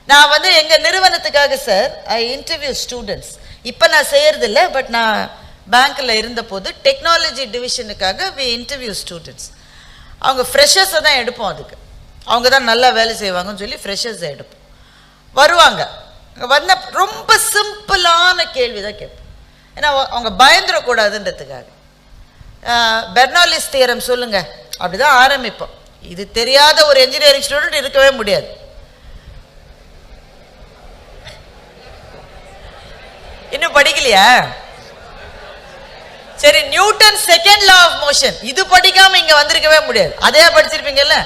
நான் எங்க நிறுவனத்துக்காக சார் ஐ இன்டர்வியூ ஸ்டூடெண்ட்ஸ். இப்போ நான் செய்யறது இல்லை, பட் நான் பேங்க்ல இருந்த போது டெக்னாலஜி டிவிஷனுக்காக வி இன்டர்வியூ ஸ்டூடெண்ட்ஸ். அவங்க ஃப்ரெஷர்ஸை தான் எடுப்போம், அதுக்கு அவங்க தான் நல்லா வேலை செய்வாங்கன்னு சொல்லி ஃப்ரெஷர்ஸை எடுப்போம். வருவாங்க, ரொம்ப சிம்பிளான கேள்வி தான் கேட்போம், ஏன்னா அவங்க பயந்துடக்கூடாதுன்றதுக்காக. பெர்னாலிஸ் தியரம் சொல்லுங்க, அப்படிதான் ஆரம்பிப்போம். இது தெரியாத ஒரு என்ஜினியரிங் ஸ்டூடெண்ட் இருக்கவே முடியாது. இன்னும் படிக்கலையா? சரி, Newton second law of motion இது படிக்காம இங்க வந்திருக்கவே முடியாது. அதே படிச்சிருப்பீங்கல்ல.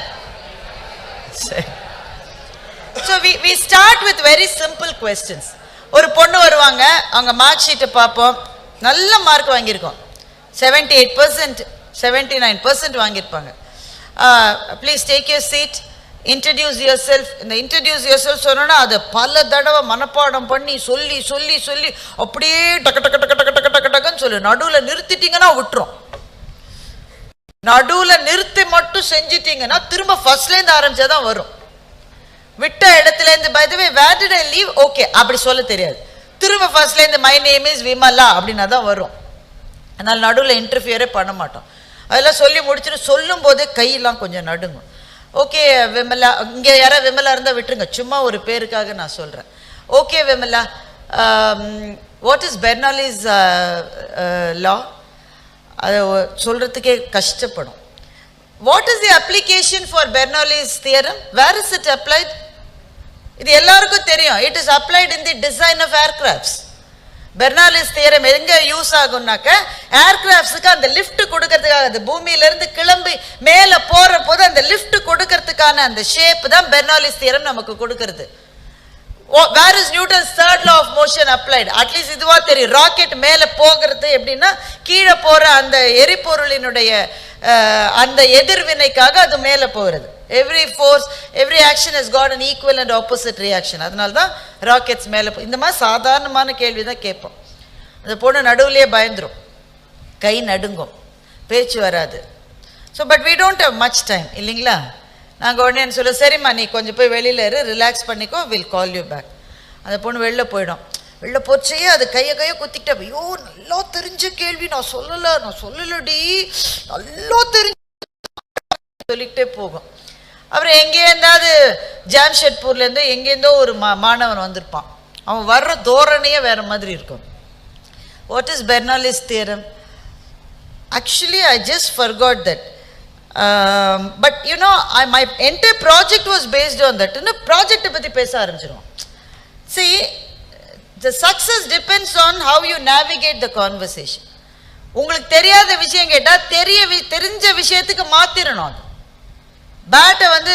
So we start with very simple questions. ஒரு பொண்ணு வருவாங்க, அவங்க மார்க் ஷீட்டை பார்ப்போம், நல்ல மார்க் வாங்கியிருக்கோம், 78%, 79% வாங்கியிருப்பாங்க. Please take your seat, introduce yourself. இந்த இன்ட்ரடியூஸ் யுவர் செல்ஃப் சொன்னோன்னா அதை பல தடவை மனப்பாடம் பண்ணி சொல்லி சொல்லி சொல்லி அப்படியே டக்கு டக்கு டக்கு டக்கு டக்கு டக்கு டக்குன்னு சொல்லு. நடுவில் நிறுத்திட்டீங்கன்னா விட்டுரும். நடுவில் நிறுத்தி மட்டும் செஞ்சிட்டீங்கன்னா திரும்ப ஃபர்ஸ்ட்லேருந்து ஆரம்பிச்சாதான் வரும். விட்ட இடத்துலேருந்து by the way where did I leave, okay அப்படி சொல்ல தெரியாது. திரும்ப ஃபர்ஸ்ட்லேருந்து மை நேம் இஸ் விமலா அப்படின்னா தான் வரும். அதனால் நடுவில் இன்டர்ஃபியரே பண்ண மாட்டோம். அதெல்லாம் சொல்லி முடிச்சுட்டு சொல்லும் போதே கையெல்லாம் கொஞ்சம் நடுங்கும். ஓகே விமலா, இங்கே யாராவது விமலா இருந்தால் விட்டுருங்க, சும்மா ஒரு பேருக்காக நான் சொல்கிறேன். Okay Vimala, what is Bernoulli's law? அதை சொல்கிறதுக்கே கஷ்டப்படும். What is the application for Bernoulli's theorem? Where is it applied? இது எல்லாருக்கும் தெரியும். It is applied in the design of aircrafts. Bernoulli's theorem எங்க யூஸ் ஆகும்னாக்க ஏர்கிராஃப்ட்ஸுக்கு அந்த லிஃப்ட் கொடுக்கறதுக்காக, அந்த பூமியிலிருந்து கிளம்பி மேலே போற போது அந்த லிஃப்ட் கொடுக்கறதுக்கான அந்த ஷேப் தான் பெர்னாலிஸ் தியரம் நமக்கு கொடுக்கறது. Where is Newton's third law of motion applied? At least இதுவா தெரியும். ராக்கெட் மேலே போகிறது எப்படின்னா கீழே போற அந்த எரிபொருளினுடைய அந்த எதிர்வினைக்காக அது மேலே போகிறது. Every force, every action has got an equal and opposite reaction. அதனால தான் ராக்கெட்ஸ் மேலே இந்த மாதிரி சாதாரணமான கேள்வி தான் கேட்போம். அந்த பொண்ணு நடுவுலையே பயந்துரும், கை நடுங்கும், பேச்சு வராது. So but we don't have much time இல்லைங்களா? நாங்கள் உடனே சொல்ல, சரிம்மா நீ கொஞ்சம் போய் வெளியில் இரு, ரிலாக்ஸ் பண்ணிக்கோ, வில் கால் யூ பேக். அந்த பொண்ணு வெளில போயிடும். வெளில போச்சே அது கையை குத்திக்கிட்ட, ஐயோ நல்லா தெரிஞ்ச கேள்வி, நான் சொல்லலடி, நல்லா தெரிஞ்சு சொல்லிக்கிட்டே போகும். அப்புறம் எங்கேருந்தாவது ஜாம்ஷெட்பூர்லேருந்து எங்கேருந்தோ ஒரு மாணவன் வந்திருப்பான். அவன் வர்ற தோரணையே வேற மாதிரி இருக்கும். What is Bernoulli's theorem? Actually, I just forgot that. But you know, my entire project was based on that. In a project பத்தி பேச ஆரம்பிச்சிரும். See, the success depends on how you navigate the conversation. உங்களுக்கு தெரியாத விஷயம் கேட்டா தெரிஞ்ச விஷயத்துக்கு மாத்திரணும். அது பேட்டை வந்து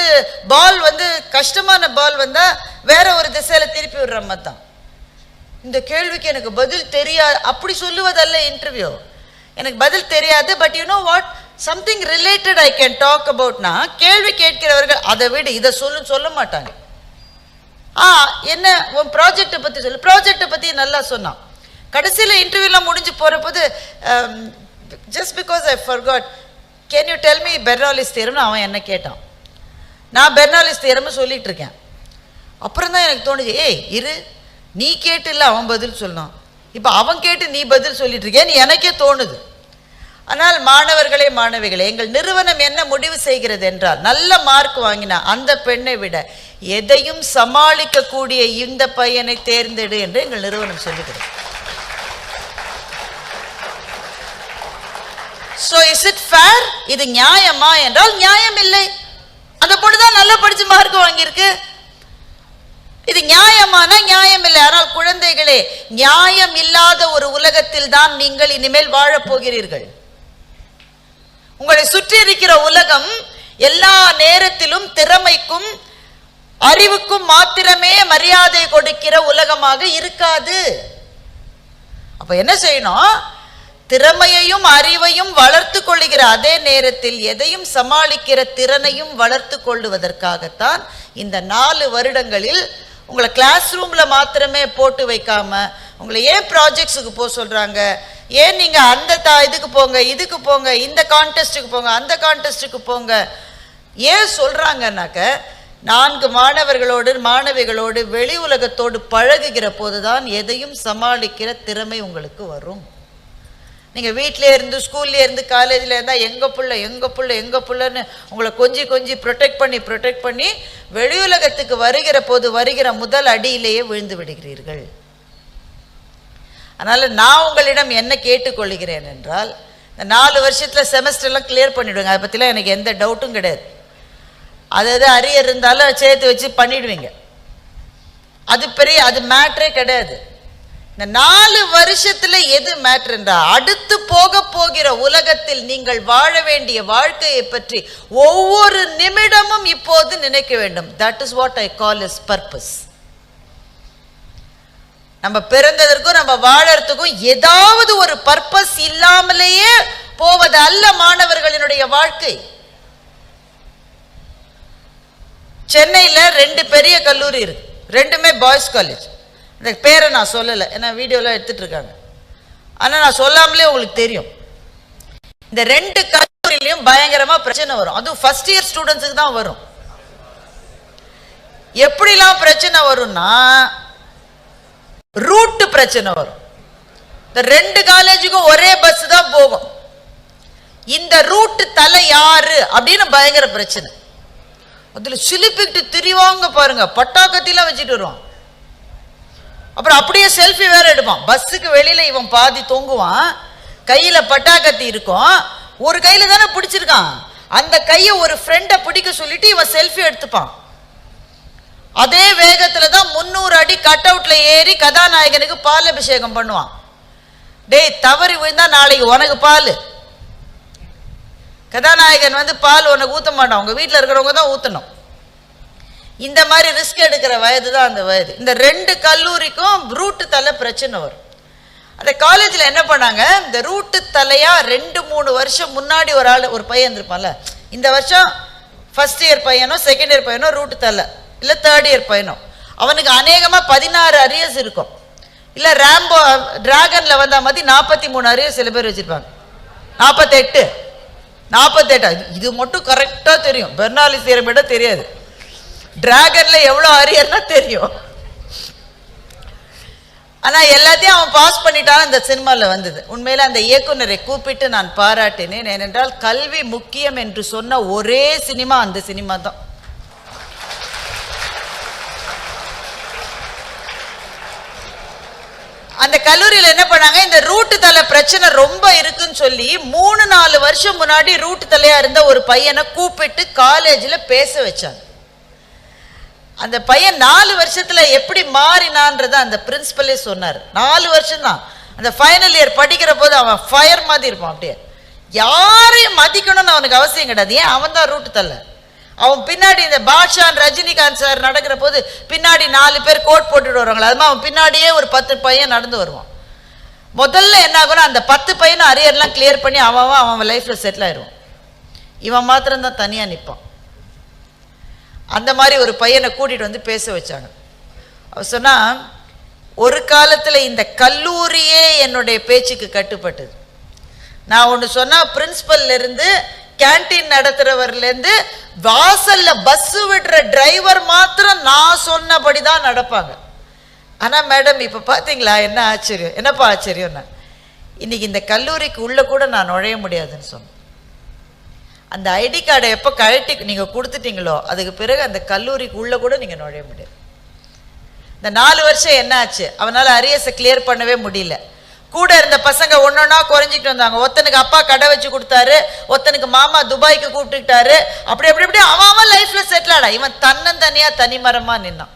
பால் வந்து கஷ்டமான பால் வந்தா வேற ஒரு திசையில திருப்பி விடுற மாதிரி தான். இந்த கேள்விக்கு எனக்கு பதில் தெரியாது அப்படி சொல்லுவதல்ல இன்டர்வியூ. எனக்கு பதில் தெரியாது, but you know what, something related I can talk அபவுட்னா கேள்வி கேட்கிறவர்கள் அதை விட இதை சொல்ல மாட்டாங்க. என்ன உன் ப்ராஜெக்டை பற்றி சொல்லு, ப்ராஜெக்டை பற்றி நல்லா சொன்னான். கடைசியில் இன்டர்வியூலாம் முடிஞ்சு போகிறபோது just because I forgot, can you tell me Bernoulli's தியரம்னு அவன் என்ன கேட்டான். நான் பெர்னாலிஸ் தியரம்னு சொல்லிட்டு இருக்கேன். அப்புறம் தான் எனக்கு தோணுச்சு, இரு நீ கேட்டு இல்லை அவன் பதில் சொன்னான், இப்போ அவன் கேட்டு நீ பதில் சொல்லிட்டு இருக்கேன்னு எனக்கே தோணுது. ஆனால் மாணவர்களே மாணவிகளே, எங்கள் நிறுவனம் என்ன முடிவு செய்கிறது என்றால், நல்ல மார்க் வாங்கினா அந்த பெண்ணை விட எதையும் சமாளிக்கக்கூடிய இந்த பையனை தேர்ந்தெடு என்று எங்கள் நிறுவனம் சொல்லுகிறது. So is it fair? இது நியாயமா என்றால் நியாயம் இல்லை. அந்த பொண்ணு தான் நல்லா படிச்சு மார்க் வாங்கியிருக்கு. இது நியாயமான நியாயம் இல்லை. ஆனால் குழந்தைகளே, நியாயம் இல்லாத ஒரு உலகத்தில் தான் நீங்கள் இனிமேல் வாழப் போகிறீர்கள். உங்களை சுற்றி இருக்கிற உலகம் எல்லா நேரத்திலும் திறமைக்கும் அறிவுக்கும் மாத்திரமே மரியாதை கொடுக்கிற உலகமாக இருக்காது. அப்ப என்ன செய்யணும்? திறமையையும் அறிவையும் வளர்த்து கொள்ளுகிற அதே நேரத்தில் எதையும் சமாளிக்கிற திறனையும் வளர்த்து கொள்ளுவதற்காகத்தான் இந்த 4 வருடங்களில் உங்களை கிளாஸ் ரூம்ல மாத்திரமே போட்டு வைக்காம உங்களை ஏன் ப்ராஜெக்ட்ஸுக்கு போக சொல்றாங்க, ஏன் நீங்க அந்த இதுக்கு போங்க, இதுக்கு போங்க, இந்த கான்டெஸ்ட்டுக்கு போங்க, அந்த கான்டெஸ்ட்டுக்கு போங்க ஏன் சொல்றாங்கன்னாக்க, 4 மாணவர்களோடு மாணவிகளோடு வெளி உலகத்தோடு பழகுகிற போதுதான் எதையும் சமாளிக்கிற திறமை உங்களுக்கு வரும். நீங்கள் வீட்டிலே இருந்து ஸ்கூல்லே இருந்து காலேஜில் இருந்தால் எங்கள் புள்ளன்னு உங்களை கொஞ்சி ப்ரொடெக்ட் பண்ணி வெளியுலகத்துக்கு வருகிற போது வருகிற முதல் அடியிலேயே விழுந்து விடுகிறீர்கள். அதனால் நான் உங்களிடம் என்ன கேட்டுக்கொள்கிறேன் என்றால், இந்த 4 வருஷத்தில் செமஸ்டர்லாம் கிளியர் பண்ணிவிடுங்க. அதை பற்றிலாம் எனக்கு எந்த டவுட்டும் கிடையாது. அது அரியர் இருந்தாலும் சேர்த்து வச்சு பண்ணிடுவீங்க. அது மேட்ரே கிடையாது. இந்த 4 வருஷத்துல எது மேட்டர் என்றால், அடுத்து போகிற உலகத்தில் நீங்கள் வாழ வேண்டிய வாழ்க்கையை பற்றி ஒவ்வொரு நிமிடமும் இப்போது நினைக்க வேண்டும். That is what I call is purpose. நம்ம பிறந்ததற்கும் நம்ம வாழறதுக்கும் ஏதாவது ஒரு பர்பஸ் இல்லாமலேயே போவது அல்ல மாணவர்களினுடைய வாழ்க்கை. சென்னையில் 2 பெரிய கல்லூரி இருக்கு, 2மே பாய்ஸ் காலேஜ். இந்த பேரை நான் சொல்லலை, ஏன்னா வீடியோலாம் எடுத்துட்டு இருக்காங்க. ஆனால் நான் சொல்லாமலே உங்களுக்கு தெரியும், இந்த 2 கல்லூரியிலையும் பயங்கரமா பிரச்சனை வரும். அதுவும் ஃபர்ஸ்ட் இயர் ஸ்டூடெண்ட்ஸுக்கு தான் வரும். எப்படிலாம் பிரச்சனை வரும்னா, ரூட் பிரச்சனை வரும். இந்த 2 காலேஜுக்கும் ஒரே பஸ் தான் போகும். இந்த ரூட் தலை யாரு அப்படின்னு பயங்கர பிரச்சனை. அதுல சிலிப்பிட்டு திரிவாங்க பாருங்க, பட்டாக்கத்திலாம் வச்சுட்டு வருவான். அப்புறம் அப்படியே செல்ஃபி வேற எடுப்பான். பஸ்ஸுக்கு வெளியில இவன் பாதி தொங்குவான், கையில பட்டாக்கத்தி இருக்கும், ஒரு கையில தானே பிடிச்சிருக்கான், அந்த கையை ஒரு ஃப்ரெண்டை பிடிக்க சொல்லிட்டு இவன் செல்ஃபி எடுத்துப்பான். அதே வேகத்துல தான் 300 அடி கட் அவுட்ல ஏறி கதாநாயகனுக்கு பால் அபிஷேகம் பண்ணுவான். டேய், தவறி விழுந்தா நாளைக்கு உனக்கு பால். கதாநாயகன் வந்து பால் உனக்கு ஊத்த மாட்டான், உங்க வீட்டில் இருக்கிறவங்க தான் ஊத்தணும். இந்த மாதிரி ரிஸ்க் எடுக்கிற வயது தான் அந்த வயது. இந்த 2 கல்லூரிக்கும் ரூட்டு தலை பிரச்சனை வரும். அந்த காலேஜில் என்ன பண்ணாங்க, இந்த ரூட்டு தலையா 2-3 வருஷம் முன்னாடி ஒரு பையன் இருப்பான்ல, இந்த வருஷம் ஃபர்ஸ்ட் இயர் பையனோ செகண்ட் இயர் பையனோ ரூட்டு தலை, இல்லை தேர்ட் இயர் பையனோ, அவனுக்கு அநேகமாக 16 அரியர்ஸ் இருக்கும். இல்லை ரேம்போ டிராகன்ல வந்த மாதிரி 43 அரியர்ஸ் சில பேர் வச்சிருப்பாங்க. 48 இது மட்டும் கரெக்டாக தெரியும். பெர்னாலிஸ் தியரம் விட தெரியாது. டிராகன்ல எவ்வளோ அரியர்னா தெரியும். ஆனா எல்லாத்தையும் அவன் பாஸ் பண்ணிட்டான். இந்த சினிமால வந்தது. உண்மையில அந்த இயக்குனரை கூப்பிட்டு நான் பாராட்டினேன். ஏனென்றால் கல்வி முக்கியம் என்று சொன்ன ஒரே சினிமா அந்த சினிமா தான். அந்த கல்லூரியில் என்ன பண்ணாங்க, இந்த ரூட்டு தலை பிரச்சனை ரொம்ப இருக்குன்னு சொல்லி 3-4 வருஷம் முன்னாடி ரூட்டு தலையா இருந்த ஒரு பையனை கூப்பிட்டு காலேஜில் பேச வச்சாங்க. அந்த பையன் 4 வருஷத்துல எப்படி மாறினான்றத அந்த பிரின்சிபலே சொன்னார். 4 வருஷம் தான். அந்த ஃபைனல் இயர் படிக்கிற போது அவன் ஃபயர் மாதிரி இருப்பான். அப்படியே யாரையும் மதிக்கணும்னு அவனுக்கு அவசியம் கிடையாது. ஏன், அவன் தான் ரூட்டு தலை. அவன் பின்னாடி இந்த பாட்ஷான் ரஜினிகாந்த் சார் நடக்கிற போது பின்னாடி 4 பேர் கோட் போட்டுட்டு வருவாங்களா, அது மாதிரி அவன் பின்னாடியே ஒரு 10 பையன் நடந்து வருவான். முதல்ல என்ன ஆகும்னா அந்த 10 பையனும் அரியர்லாம் கிளியர் பண்ணி அவன் லைஃப்ல செட்டில் ஆயிடுவான். இவன் மாத்திரம்தான் தனியா நிற்பான். அந்த மாதிரி ஒரு பையனை கூட்டிட்டு வந்து பேச வச்சாங்க. அவர் சொன்னா, ஒரு காலத்துல இந்த கல்லூரியே என்னுடைய பேச்சுக்கு கட்டுப்பட்டது. நான் ஒன்று சொன்னா பிரின்சிபல்ல இருந்து கேன்டீன் நடத்துறவர்ல இருந்து வாசல்ல பஸ் விடுற டிரைவர் மாத்திரம் நான் சொன்னபடிதான் நடப்பாங்க. ஆனா மேடம் இப்ப பாத்தீங்களா என்ன ஆச்சரியம், என்னப்பா ஆச்சரியம்னா, இன்னைக்கு இந்த கல்லூரிக்கு உள்ள கூட நான் நுழைய முடியாதுன்னு சொன்னேன். அந்த ஐடி கார்டை எப்போ கழட்டி நீங்க கொடுத்துட்டீங்களோ அதுக்கு பிறகு அந்த கல்லூரிக்கு உள்ள கூட நீங்க நுழைய முடியாது. இந்த 4 வருஷம் என்ன ஆச்சு, அவனால அரியர்ஸை கிளியர் பண்ணவே முடியல. கூட இருந்த பசங்க ஒன்னொன்னா குறைஞ்சிட்டு வந்தாங்க. ஒருத்தனுக்கு அப்பா கடை வச்சு கொடுத்தாரு, ஒருத்தனுக்கு மாமா துபாய்க்கு கூப்பிட்டுக்கிட்டாரு. அப்படி அவன் லைஃப்ல செட்டில் ஆடா. இவன் தன்னந்தனியா தனிமரமா நின்னான்.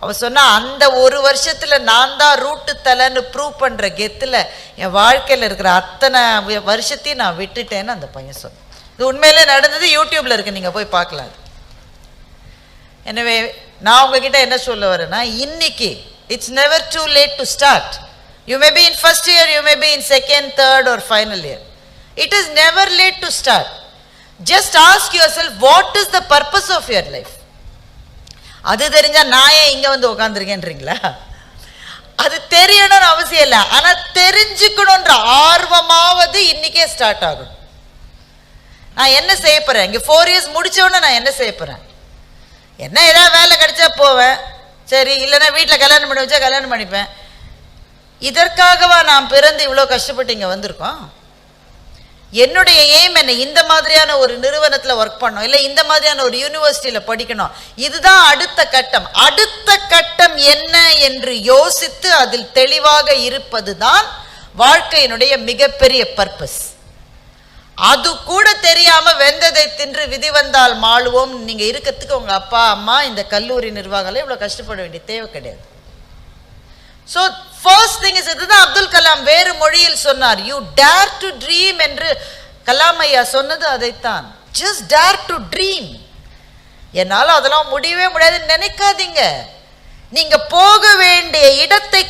அவன் சொன்னா, அந்த ஒரு வருஷத்துல நான் தான் ரூட்டு தலைன்னு ப்ரூவ் பண்ற கெத்துல என் வாழ்க்கையில இருக்கிற அத்தனை வருஷத்தையும் நான் விட்டுட்டேன்னு அந்த பையன் சொன்னான். இது உண்மையிலே நடந்தது, யூடியூப்ல இருக்கு, நீங்க போய் பார்க்கலாம். எனவே நான் உங்ககிட்ட என்ன சொல்ல வரேன்னா, இன்னைக்கு it's never too late to start. You may be in first year, you may be in second, third or final year. It is never late to start. Just ask yourself, what is the purpose of your life? அது தெரிஞ்சா நான் ஏன் இங்க வந்து உட்கார்ந்துருக்கேன்றீங்களா? அது தெரியணும்னு அவசியம் இல்லை, ஆனா தெரிஞ்சுக்கணும்ன்ற ஆர்வமாவது இன்னைக்கே ஸ்டார்ட் ஆகும். நான் என்ன செய்ய போறேன், இங்க 4 years முடிச்சவொடனே நான் என்ன செய்ய போறேன்? என்ன ஏதாவது வேலை கிடைச்சா போவேன், சரி, இல்லைன்னா வீட்டில் கல்யாணம் பண்ணி வச்சா கல்யாணம் பண்ணிப்பேன். இதற்காகவா நாம் பிறந்து இவ்வளோ கஷ்டப்பட்டு இங்கே வந்திருக்கோம்? என்னுடைய எய்ம் என்ன, இந்த மாதிரியான ஒரு நிறுவனத்தில் ஒர்க் பண்ணணும், இல்லை இந்த மாதிரியான ஒரு யூனிவர்சிட்டியில் படிக்கணும். இதுதான் அடுத்த கட்டம். அடுத்த கட்டம் என்ன என்று யோசித்து அதில் தெளிவாக இருப்பது தான் வாழ்க்கையினுடைய மிகப்பெரிய பர்பஸ். அது கூட தெரியாம வெந்ததை தின்று விதி வந்தால் மாளுவோம் நீங்க இருக்கிறதுக்கு உங்க அப்பா அம்மா இந்த கல்லூரி நிர்வாகம் இவ்வளவு கஷ்டப்பட வேண்டிய தேவை கிடையாது. So first thing is, இதுதான் அப்துல் கலாம் வேறு மொழியில் சொன்னார், you dare to dream என்று கலாம் ஐயா சொன்னது அதைத்தான். just dare to dream. என்னால அதெல்லாம் முடியவே முடியாதுன்னு நினைக்காதீங்க. நீங்க போக வேண்டிய இடத்தை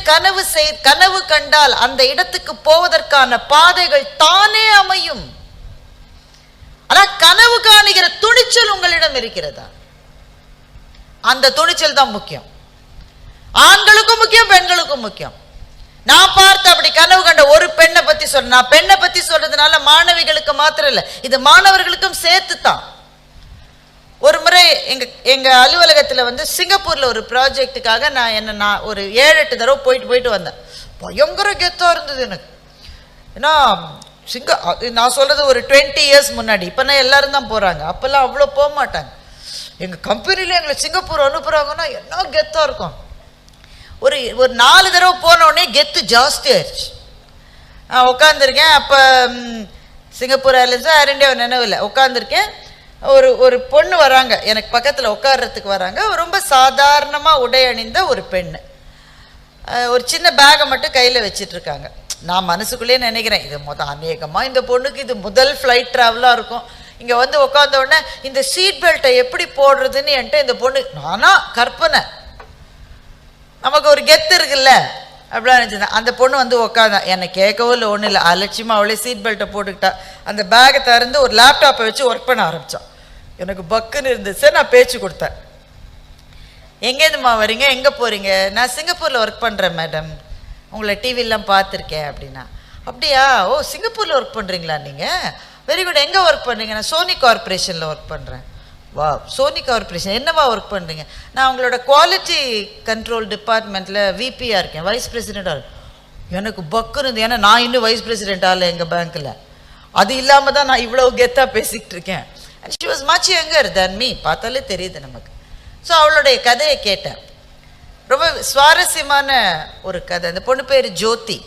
கனவு கண்டால் அந்த இடத்துக்கு போவதற்கான பாதைகள் தானே அமையும். ஆனா கனவு காணுகிற துணிச்சல் உங்களிடம் இருக்கிறதா? அந்த துணிச்சல் தான் முக்கியம். ஆண்களுக்கும் முக்கியம், பெண்களுக்கும் முக்கியம். நான் பார்த்து அப்படி கனவு கண்ட ஒரு பெண்ணை பத்தி சொல்றேன். நான் பெண்ணை பத்தி சொல்றதுனால மாணவிகளுக்கு மாத்திரம் இல்லை, இது மாணவர்களுக்கும் சேர்த்து தான். ஒரு முறை எங்க அலுவலகத்துல வந்து சிங்கப்பூர்ல ஒரு ப்ராஜெக்டுக்காக நான் ஒரு 7-8 தடவை போயிட்டு வந்தேன். பயங்கர கெத்தா இருந்தது எனக்கு. ஏன்னா நான் சொல்றது ஒரு 20 years முன்னாடி. இப்ப எல்லாரும் தான் போறாங்க, அப்பெல்லாம் அவ்வளோ போக மாட்டாங்க. எங்க கம்பெனில எங்களை சிங்கப்பூர் அனுப்புறாங்கன்னா என்ன கெத்தா இருக்கும். ஒரு 4 தடவை போன உடனே கெத்து ஜாஸ்தி ஆயிடுச்சு. நான் உட்காந்துருக்கேன். அப்போ சிங்கப்பூர் ஏர்லைன்ஸோ ஏர் இண்டியா நினைவில் உட்காந்துருக்கேன். ஒரு பொண்ணு வராங்க, எனக்கு பக்கத்தில் உட்கார்றதுக்கு வராங்க. ரொம்ப சாதாரணமாக உடை அணிந்த ஒரு பெண்ணு, ஒரு சின்ன பேகை மட்டும் கையில் வச்சிட்டு இருக்காங்க. நான் மனசுக்குள்ளேயே நினைக்கிறேன், இது அநேகமாக இந்த பொண்ணுக்கு இது முதல் ஃப்ளைட் ட்ராவலாக இருக்கும். இங்கே வந்து உட்காந்த உடனே இந்த சீட் பெல்ட்டை எப்படி போடுறதுன்னு என்கிட்ட இந்த பொண்ணு, நானா கற்பனை, நமக்கு ஒரு கெத்து இருக்குல்ல அப்படிலாம் நினச்சிருந்தேன். அந்த பொண்ணு வந்து உட்காந்தா, என்னை கேட்கவும் இல்லை, ஒன்றும் இல்லை, அலட்சியமாக அவளே சீட் பெல்ட்டை போட்டுக்கிட்டா. அந்த பேகை திறந்து ஒரு லேப்டாப்பை வச்சு ஒர்க் பண்ண ஆரம்பித்தான். எனக்கு பக்குன்னு இருந்துச்சு. நான் பேச்சு கொடுத்தேன். எங்கேருந்துமா வரீங்க, எங்கே போகிறீங்க? நான் சிங்கப்பூரில் ஒர்க் பண்ணுறேன் மேடம், உங்களை டிவிலாம் பார்த்துருக்கேன் அப்படின்னா. அப்படியா, ஓ சிங்கப்பூரில் ஒர்க் பண்ணுறீங்களா நீங்கள், வெரி குட். எங்கே ஒர்க் பண்ணுறீங்க? நான் சோனி கார்பரேஷனில் ஒர்க் பண்ணுறேன். வா, சோனி கார்பரேஷன், என்னவா ஒர்க் பண்ணுறீங்க? நான் உங்களோட குவாலிட்டி கண்ட்ரோல் டிபார்ட்மெண்ட்டில் விபியாக இருக்கேன், வைஸ் பிரசிடெண்ட்டாக இருக்கேன். எனக்கு பக்குன்னு, ஏன்னா நான் இன்னும் வைஸ் பிரசிடெண்ட் ஆகலை எங்கள் பேங்க்கில். அது இல்லாமல் தான் நான் இவ்வளோ கெத்தாக பேசிக்கிட்டு இருக்கேன். And she was much younger than me, பார்த்தாலே தெரியுது நமக்கு. ஸோ அவளுடைய கதையை கேட்டேன். ரொம்ப சுவாரஸ்யமான ஒரு கதை. அந்த பொண்ணு பேர் ஜோதி.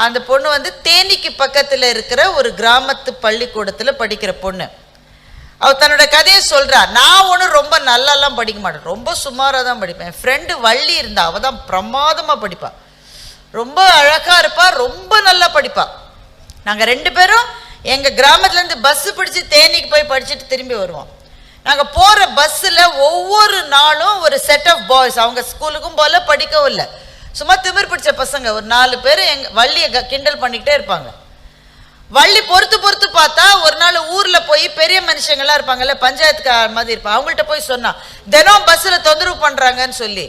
அந்த பொண்ணு வந்து தேனிக்கு பக்கத்தில் இருக்கிற ஒரு கிராமத்து பள்ளிக்கூடத்தில் படிக்கிற பொண்ணு. அவள் தன்னோட கதையை சொல்கிறா. நான் ஒன்றும் ரொம்ப நல்லாலாம் படிக்க மாட்டேன், ரொம்ப சுமாராக தான் படிப்பேன். என் ஃப்ரெண்டு வள்ளி இருந்தா, அவள் தான் பிரமாதமாக படிப்பாள், ரொம்ப அழகாக இருப்பாள், ரொம்ப நல்லா படிப்பாள். நாங்கள் 2 பேரும் எங்கள் கிராமத்துலேருந்து பஸ்ஸு பிடிச்சி தேனிக்கு போய் படிச்சுட்டு திரும்பி வருவோம். நாங்கள் போகிற பஸ்ஸில் ஒவ்வொரு நாளும் ஒரு செட் ஆஃப் பாய்ஸ், அவங்க ஸ்கூலுக்கும் போல படிக்கவும் இல்லை, சும்மா திமிர் பிடிச்ச பசங்க ஒரு 4 பேர் எங்கள் வள்ளியை கிண்டல் பண்ணிக்கிட்டே இருப்பாங்க. வள்ளி பொறுத்து பார்த்தா ஒரு நாள் ஊரில் போய் பெரிய மனுஷங்கள்லாம் இருப்பாங்கல்ல, பஞ்சாயத்துக்கார மாதிரி இருப்பாங்க, அவங்கள்ட்ட போய் சொன்னான் தினம் பஸ்ஸில் தொந்தரவு பண்ணுறாங்கன்னு சொல்லி.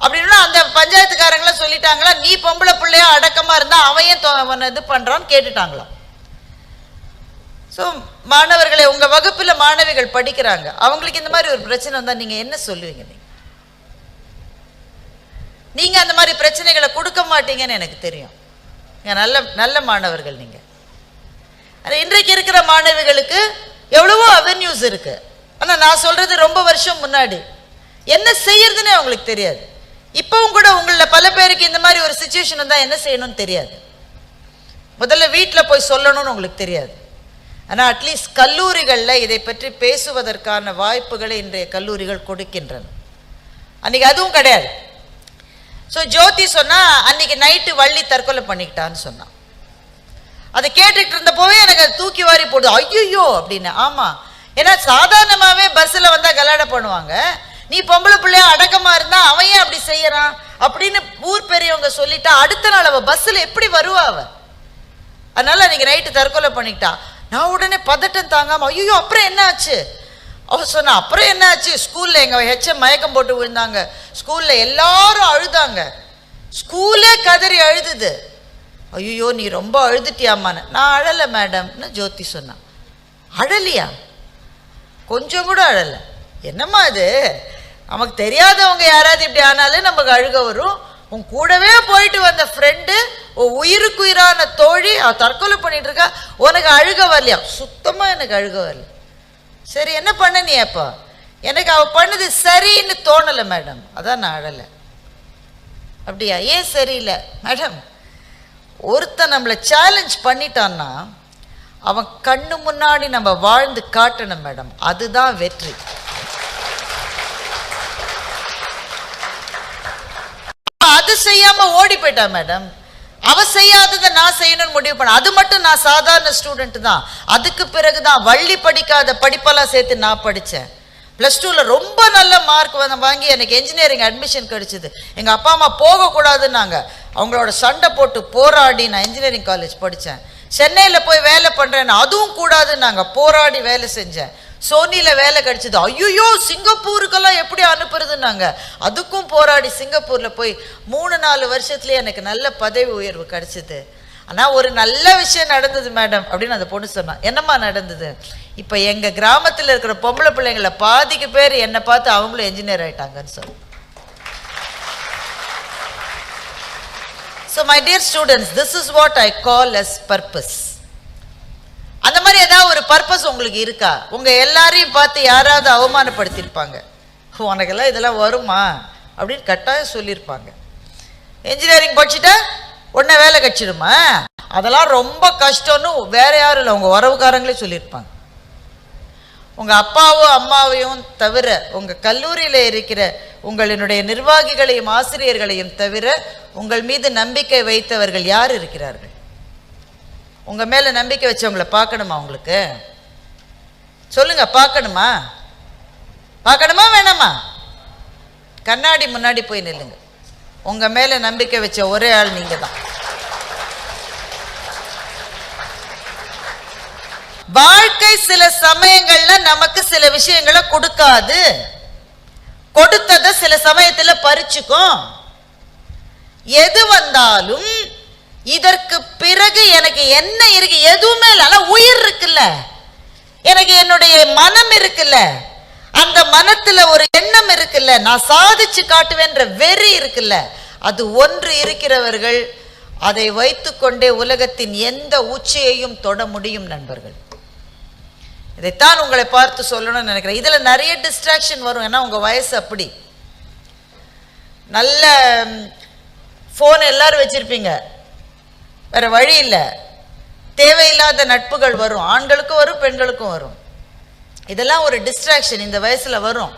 அப்படின்னா அந்த பஞ்சாயத்துக்காரங்களாம் சொல்லிட்டாங்களா, நீ பொம்பளை பிள்ளையா அடக்கமாக இருந்தால் அவன் இது பண்ணுறான்னு கேட்டுட்டாங்களாம். ஸோ மாணவர்களை, உங்கள் வகுப்பில் மாணவிகள் படிக்கிறாங்க, அவங்களுக்கு இந்த மாதிரி ஒரு பிரச்சனை வந்தால் நீங்கள் என்ன சொல்லுவீங்க? நீங்கள் அந்த மாதிரி பிரச்சனைகளை கொடுக்க மாட்டீங்கன்னு எனக்கு தெரியும். நல்ல நல்ல மாணவர்கள் நீங்கள். இன்றைக்கு இருக்கிற மாணவிகளுக்கு எவ்வளவோ அவென்யூஸ் இருக்கு. ஆனால் நான் சொல்றது ரொம்ப வருஷம் முன்னாடி என்ன செய்யறதுன்னு அவங்களுக்கு தெரியாது. இப்பவும் கூட உங்களில் பல பேருக்கு இந்த மாதிரி ஒரு சிச்சுவேஷன் வந்தால் என்ன செய்யணும்னு தெரியாது. முதல்ல வீட்டில் போய் சொல்லணும்னு உங்களுக்கு தெரியாது. ஆனால் அட்லீஸ்ட் கல்லூரிகளில் இதை பற்றி பேசுவதற்கான வாய்ப்புகளை இன்றைய கல்லூரிகள் கொடுக்கின்றன. அன்னைக்கு அதுவும் கிடையாது. ஸோ ஜோதி சொன்னா, அன்னைக்கு நைட்டு வள்ளி தற்கொலை பண்ணிக்கிட்டான்னு சொன்னான். அதை கேட்டுக்கிட்டு இருந்தப்போவே எனக்கு அது தூக்கி வாரி போடுது. ஐயோ அப்படின்னு. ஆமாம், ஏன்னா சாதாரணமாகவே பஸ்ஸில் வந்தால் கலாட பண்ணுவாங்க, நீ பொம்பளை பிள்ளையா அடக்கமாக இருந்தால் அவன் ஏன் அப்படி செய்யறான் அப்படின்னு ஊர் பெரியவங்க சொல்லிட்டா அடுத்த நாள் அவள் பஸ்ஸில் எப்படி வருவா அவ? அதனால அன்னைக்கு நைட்டு தற்கொலை பண்ணிக்கிட்டா. நான் உடனே பதட்டம் தாங்காம, ஐயோ அப்புறம் என்ன ஆச்சு? அவ சொன்னா, அப்புறம் என்ன ஆச்சு, ஸ்கூல்ல எங்க ஹெச்எம் மயக்கம் போட்டு விழுந்தாங்க, ஸ்கூல்ல எல்லாரும் அழுதாங்க, ஸ்கூலே கதறி அழுதுது. ஐயோ நீ ரொம்ப அழுதுட்டியாமான்னு. நான் அழலை மேடம்னு ஜோதி சொன்னான். அழலியா? கொஞ்சம் கூட அழலை. என்னம்மா இது, நமக்கு தெரியாதவங்க யாராவது இப்படி ஆனாலும் நமக்கு அழுக வரும். உன் கூடவே போயிட்டு வந்த ஃப்ரெண்டு, உயிருக்குயிரான தோழி, அவ தற்கொலை பண்ணிட்டு இருக்கா, உனக்கு அழுக வரலையா? சுத்தமா எனக்கு அழுக வரல. சரி என்ன பண்ண நீ? அப்போ எனக்கு அவ பண்ணது சரின்னு தோணலை மேடம், அதான் நான் அழலை. அப்படியா? ஏன் சரியில்லை மேடம்? ஒருத்தன் நம்மளை சேலஞ்ச் பண்ணிட்டான்னா அவன் கண்ணு முன்னாடி நம்ம வாழ்ந்து காட்டணும் மேடம், அதுதான் வெற்றி. அது செய்யாம ஓடி போயிட்டா மேடம், அவ செய்யாததை நான் செய்யணும்னு முடிவு பண்ண. அது மட்டும் நான் சாதாரண ஸ்டூடெண்ட் தான். அதுக்கு பிறகுதான் வள்ளி படிக்காத படிப்பெல்லாம் சேர்த்து நான் படித்தேன். +2ல் ரொம்ப நல்ல மார்க் வாங்கி எனக்கு என்ஜினியரிங் அட்மிஷன் கிடைச்சிது. எங்கள் அப்பா அம்மா போகக்கூடாதுன்னாங்க, அவங்களோட சண்டை போட்டு போராடி நான் இன்ஜினியரிங் காலேஜ் படித்தேன். சென்னையில் போய் வேலை பண்ணுறேன்னு அதுவும் கூடாதுன்னாங்க, போராடி வேலை செஞ்சேன். சோனியில் வேலை கிடைச்சிது. ஐயோ சிங்கப்பூருக்கெல்லாம் எப்படி அனுப்புறதுன்னாங்க, அதுக்கும் போராடி சிங்கப்பூரில் போய் 3-4 வருஷத்துலேயே எனக்கு நல்ல பதவி உயர்வு கிடைச்சிது. ஆனால் ஒரு நல்ல விஷயம் நடந்தது மேடம் அப்படின்னு அந்த பொண்ணு சொன்னான். என்னம்மா நடந்தது? இப்போ எங்கள் கிராமத்தில் இருக்கிற பொம்பளை பிள்ளைங்களை பாதிக்கு பேர் என்னை பார்த்து அவங்களும் என்ஜினியர் ஆகிட்டாங்கன்னு சொன்னேன். So my dear students, this is what I call as purpose. அந்த மாதிரி ஏதாவது ஒரு பர்பஸ் உங்களுக்கு இருக்கா? உங்கள் எல்லாரையும் பார்த்து யாராவது அவமானப்படுத்தியிருப்பாங்க, உனக்கெல்லாம் இதெல்லாம் வருமா அப்படின்னு கட்டாயம் சொல்லியிருப்பாங்க. என்ஜினியரிங் படிச்சுட்டா உடனே வேலை கட்சிடுமா, அதெல்லாம் ரொம்ப கஷ்டம்னு வேற யாரும் இல்லை, உங்கள் உறவுக்காரங்களே சொல்லியிருப்பாங்க. உங்கள் அப்பாவும் அம்மாவையும் தவிர, உங்கள் கல்லூரியில் இருக்கிற உங்களினுடைய நிர்வாகிகளையும் ஆசிரியர்களையும் தவிர உங்கள் மீது நம்பிக்கை வைத்தவர்கள் யார் இருக்கிறார்கள்? உங்கள் மேலே நம்பிக்கை வச்சவங்களை பார்க்கணுமா? உங்களுக்கு சொல்லுங்க, பார்க்கணுமா? பார்க்கணுமா வேணாமா? கண்ணாடி முன்னாடி போய் நில்லுங்க. உங்கள் மேலே நம்பிக்கை வச்ச ஒரே ஆள் நீங்கள் தான். வாழ்க்கை சில சமயங்கள்ல நமக்கு சில விஷயங்களை கொடுக்காது, கொடுத்ததை சில சமயத்துல பறிச்சுக்கும். எது வந்தாலும் இதற்கு பிறகு எனக்கு என்ன இருக்கு? எதுவுமே இல்லை. உயிர் இருக்குல்ல, எனக்கு என்னுடைய மனம் இருக்குல்ல, அந்த மனத்துல ஒரு எண்ணம் இருக்குல்ல, நான் சாதிச்சு காட்டுவேன்ற வெறி இருக்குல்ல, அது ஒன்று இருக்கிறவர்கள் அதை வைத்துக்கொண்டே உலகத்தின் எந்த உச்சியையும் தொட முடியும் நண்பர்கள். இதைத்தான் உங்களை பார்த்து சொல்லணும்னு நினைக்கிறேன். இதில் நிறைய டிஸ்ட்ராக்ஷன் வரும், ஏன்னா உங்கள் வயசு அப்படி. நல்ல ஃபோன் எல்லாரும் வச்சுருப்பீங்க, வேறு வழி இல்லை. தேவையில்லாத நட்புகள் வரும், ஆண்களுக்கும் வரும் பெண்களுக்கும் வரும். இதெல்லாம் ஒரு டிஸ்ட்ராக்ஷன் இந்த வயசில் வரும்.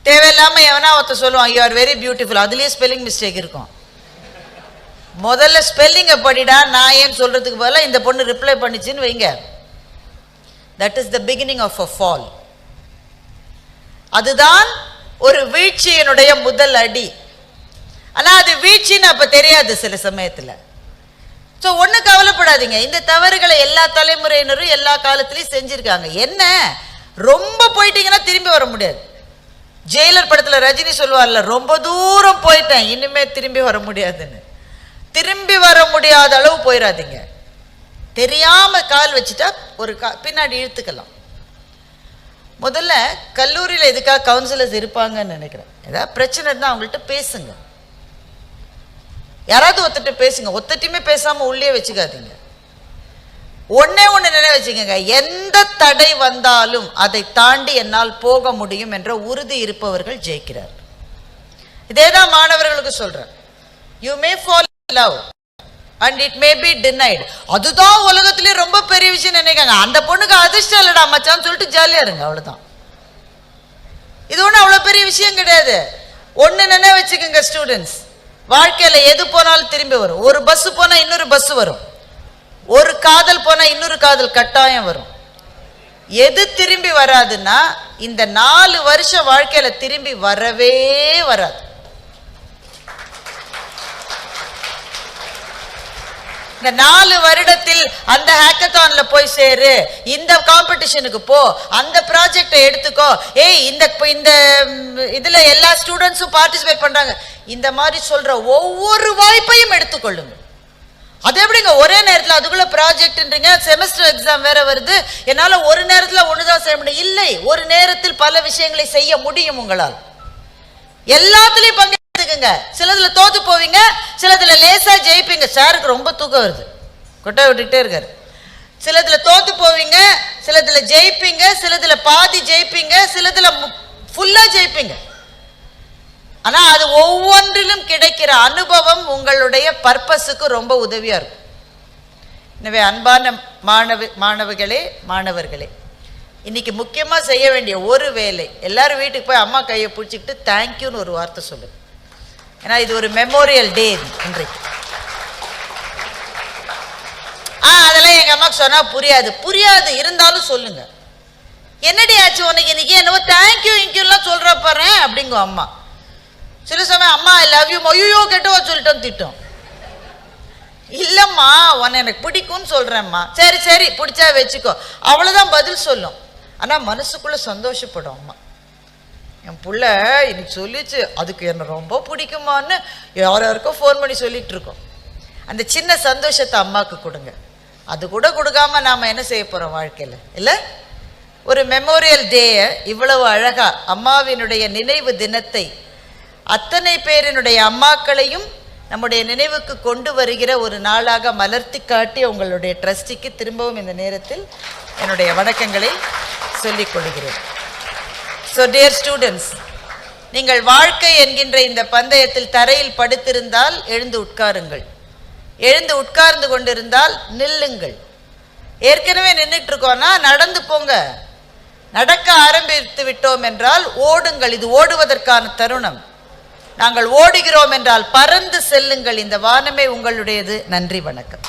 தேவையில்லாமல் எவனா ஒருத்த சொல்லுவான் யூ ஆர் வெரி பியூட்டிஃபுல், அதுலேயே ஸ்பெல்லிங் மிஸ்டேக் இருக்கும். முதல்ல ஸ்பெல்லிங்கை படிடா நான் ஏன் சொல்கிறதுக்கு பதிலாக இந்த பொண்ணு ரிப்ளை பண்ணிச்சின்னு வைங்க. That is the beginning of a fall. அதுதான் ஒரு வீழ்ச்சியினுடைய முதல் அடி. ஆனால் அது வீழ்ச்சின்னு அப்போ தெரியாது சில சமயத்தில். ஸோ ஒன்றும் கவலைப்படாதீங்க, இந்த தவறுகளை எல்லா தலைமுறையினரும் எல்லா காலத்திலையும் செஞ்சுருக்காங்க. என்ன ரொம்ப போயிட்டீங்கன்னா திரும்பி வர முடியாது. ஜெயிலர் படத்தில் ரஜினி சொல்லுவார்ல, ரொம்ப தூரம் போயிட்டேன் இனிமே திரும்பி வர முடியாதுன்னு. திரும்பி வர முடியாத அளவு போயிடாதீங்க. தெரியாம கால் வச்சுட்டா ஒரு பின்னாடி இழுத்துக்கலாம். முதல்ல கல்லூரியில் இதுக்காக கவுன்சிலர்ஸ் இருப்பாங்கன்னு நினைக்கிறேன். ஏதாவது பிரச்சனை இருந்தால் அவங்கள்ட்ட பேசுங்க. யாராவது ஒத்துட்டு பேசுங்க, ஒத்தட்டியுமே பேசாம உள்ளே வச்சுக்காதீங்க. ஒன்னே ஒன்று நினைவு வச்சுக்கோங்க, எந்த தடை வந்தாலும் அதை தாண்டி என்னால் போக முடியும் என்ற உறுதி இருப்பவர்கள் ஜெயிக்கிறார். இதேதான் மாணவர்களுக்கு சொல்றேன். You may fall in love and it may be denied. அதுதான் உலகத்திலே ரொம்ப பெரிய விஷயம் நினைக்காங்க. அந்த பொண்ணுக்கு அதிர்ஷ்டம் இல்லடா மச்சான்னு சொல்லிட்டு ஜாலியா இருங்க, அவ்வளவுதான். இது ஒன்றும் அவ்வளோ பெரிய விஷயம் கிடையாது. ஒன்று நினைவு வச்சுக்கோங்க ஸ்டூடெண்ட்ஸ், வாழ்க்கையில் எது போனாலும் திரும்பி வரும். ஒரு பஸ் போனால் இன்னொரு பஸ் வரும், ஒரு காதல் போனால் இன்னொரு காதல் கட்டாயம் வரும். எது திரும்பி வராதுன்னா இந்த 4 வருஷம் வாழ்க்கையில் திரும்பி வரவே வராது. இந்த 4 வருடத்தில் அந்த ஹேக்கத்தான்ல போய் சேரு, இந்த காம்படிஷனுக்கு போ, அந்த ப்ராஜெக்டை எடுத்துக்கோ, ஏய் இந்த இதுல எல்லா ஸ்டூடெண்ட்ஸும் பார்ட்டிசிபேட் பண்றாங்க, இந்த மாதிரி சொல்ற ஒவ்வொரு வாய்ப்பையும் எடுத்துக்கொள்ளுங்க. அது எப்படிங்க ஒரே நேரத்தில் அதுக்குள்ள ப்ராஜெக்ட்ன்றீங்க, செமஸ்டர் எக்ஸாம் வேற வருது, என்னால ஒரு நேரத்தில் ஒண்ணுதான் செய்ய முடியும். இல்லை, ஒரு நேரத்தில் பல விஷயங்களை செய்ய முடியும் உங்களால். எல்லாத்துலயும் பங்கெடுத்துக்குங்க. சிலதுல தோத்து போவீங்க, சிலதுல லேசா ஜெயிப்பீங்க. சாருக்கு ரொம்ப தூக்கம் வருது, கொட்டை விட்டுக்கிட்டே இருக்காரு. சிலதுல தோத்து போவீங்க, சிலதுல ஜெயிப்பீங்க, சிலதுல பாதி ஜெயிப்பீங்க, சிலதுல ஃபுல்லா ஜெயிப்பீங்க. ஆனா அது ஒவ்வொன்றிலும் கிடைக்கிற அனுபவம் உங்களுடைய பர்பஸுக்கு ரொம்ப உதவியா இருக்கும். எனவே அன்பான மாணவர்களே, இன்னைக்கு முக்கியமா செய்ய வேண்டிய ஒரு வேலை, எல்லாரும் வீட்டுக்கு போய் அம்மா கையை பிடிச்சிக்கிட்டு தேங்க்யூன்னு ஒரு வார்த்தை சொல்லுங்க. ஏன்னா இது ஒரு மெமோரியல் டே இன்றைக்கு. அதெல்லாம் எங்க அம்மாக்கு சொன்னா புரியாது இருந்தாலும் சொல்லுங்க. என்னடி ஆச்சு உனக்கு இன்னைக்கு, என்னவோ தேங்க்யூ இங்க்யூலாம் சொல்ற பாரு அப்படிங்க அம்மா. சில சமயம் அம்மா ஐ லவ் யூ, ஐயோ கெட்டவா சொல்லிட்டோம் திட்டம். இல்லம்மா உன்னை எனக்கு பிடிக்கும்னு சொல்றேம்மா. சரி பிடிச்சா வச்சுக்கோ, அவ்வளவுதான் பதில் சொல்லும். ஆனா மனசுக்குள்ள சந்தோஷப்படும் அம்மா, என் புள்ள இன்னைக்கு சொல்லிச்சு அதுக்கு என்ன ரொம்ப பிடிக்குமான்னு யாருக்கும் ஃபோன் பண்ணி சொல்லிட்டு இருக்கோம். அந்த சின்ன சந்தோஷத்தை அம்மாவுக்கு கொடுங்க. அது கூட கொடுக்காம நாம என்ன செய்ய போறோம் வாழ்க்கையில இல்ல? ஒரு மெமோரியல் டேயை இவ்வளவு அழகா அம்மாவினுடைய நினைவு தினத்தை அத்தனை பேரினுடைய அம்மாக்களையும் நம்முடைய நினைவுக்கு கொண்டு வருகிற ஒரு நாளாக மலர்த்தி காட்டி உங்களுடைய ட்ரஸ்டிக்கு திரும்பவும் இந்த நேரத்தில் என்னுடைய வணக்கங்களை சொல்லிக் கொள்கிறேன். ஸோ டியர் ஸ்டூடெண்ட்ஸ், நீங்கள் வாழ்க்கை என்கின்ற இந்த பந்தயத்தில் தரையில் படுத்திருந்தால் எழுந்து உட்காருங்கள், எழுந்து உட்கார்ந்து கொண்டிருந்தால் நில்லுங்கள். ஏற்கனவே நின்றுட்டு இருக்கோம்னா நடந்து போங்க, நடக்க ஆரம்பித்து விட்டோம் என்றால் ஓடுங்கள், இது ஓடுவதற்கான தருணம். நாங்கள் ஓடுகிறோம் என்றால் பறந்து செல்லுங்கள், இந்த வானமே உங்களுடையது. நன்றி, வணக்கம்.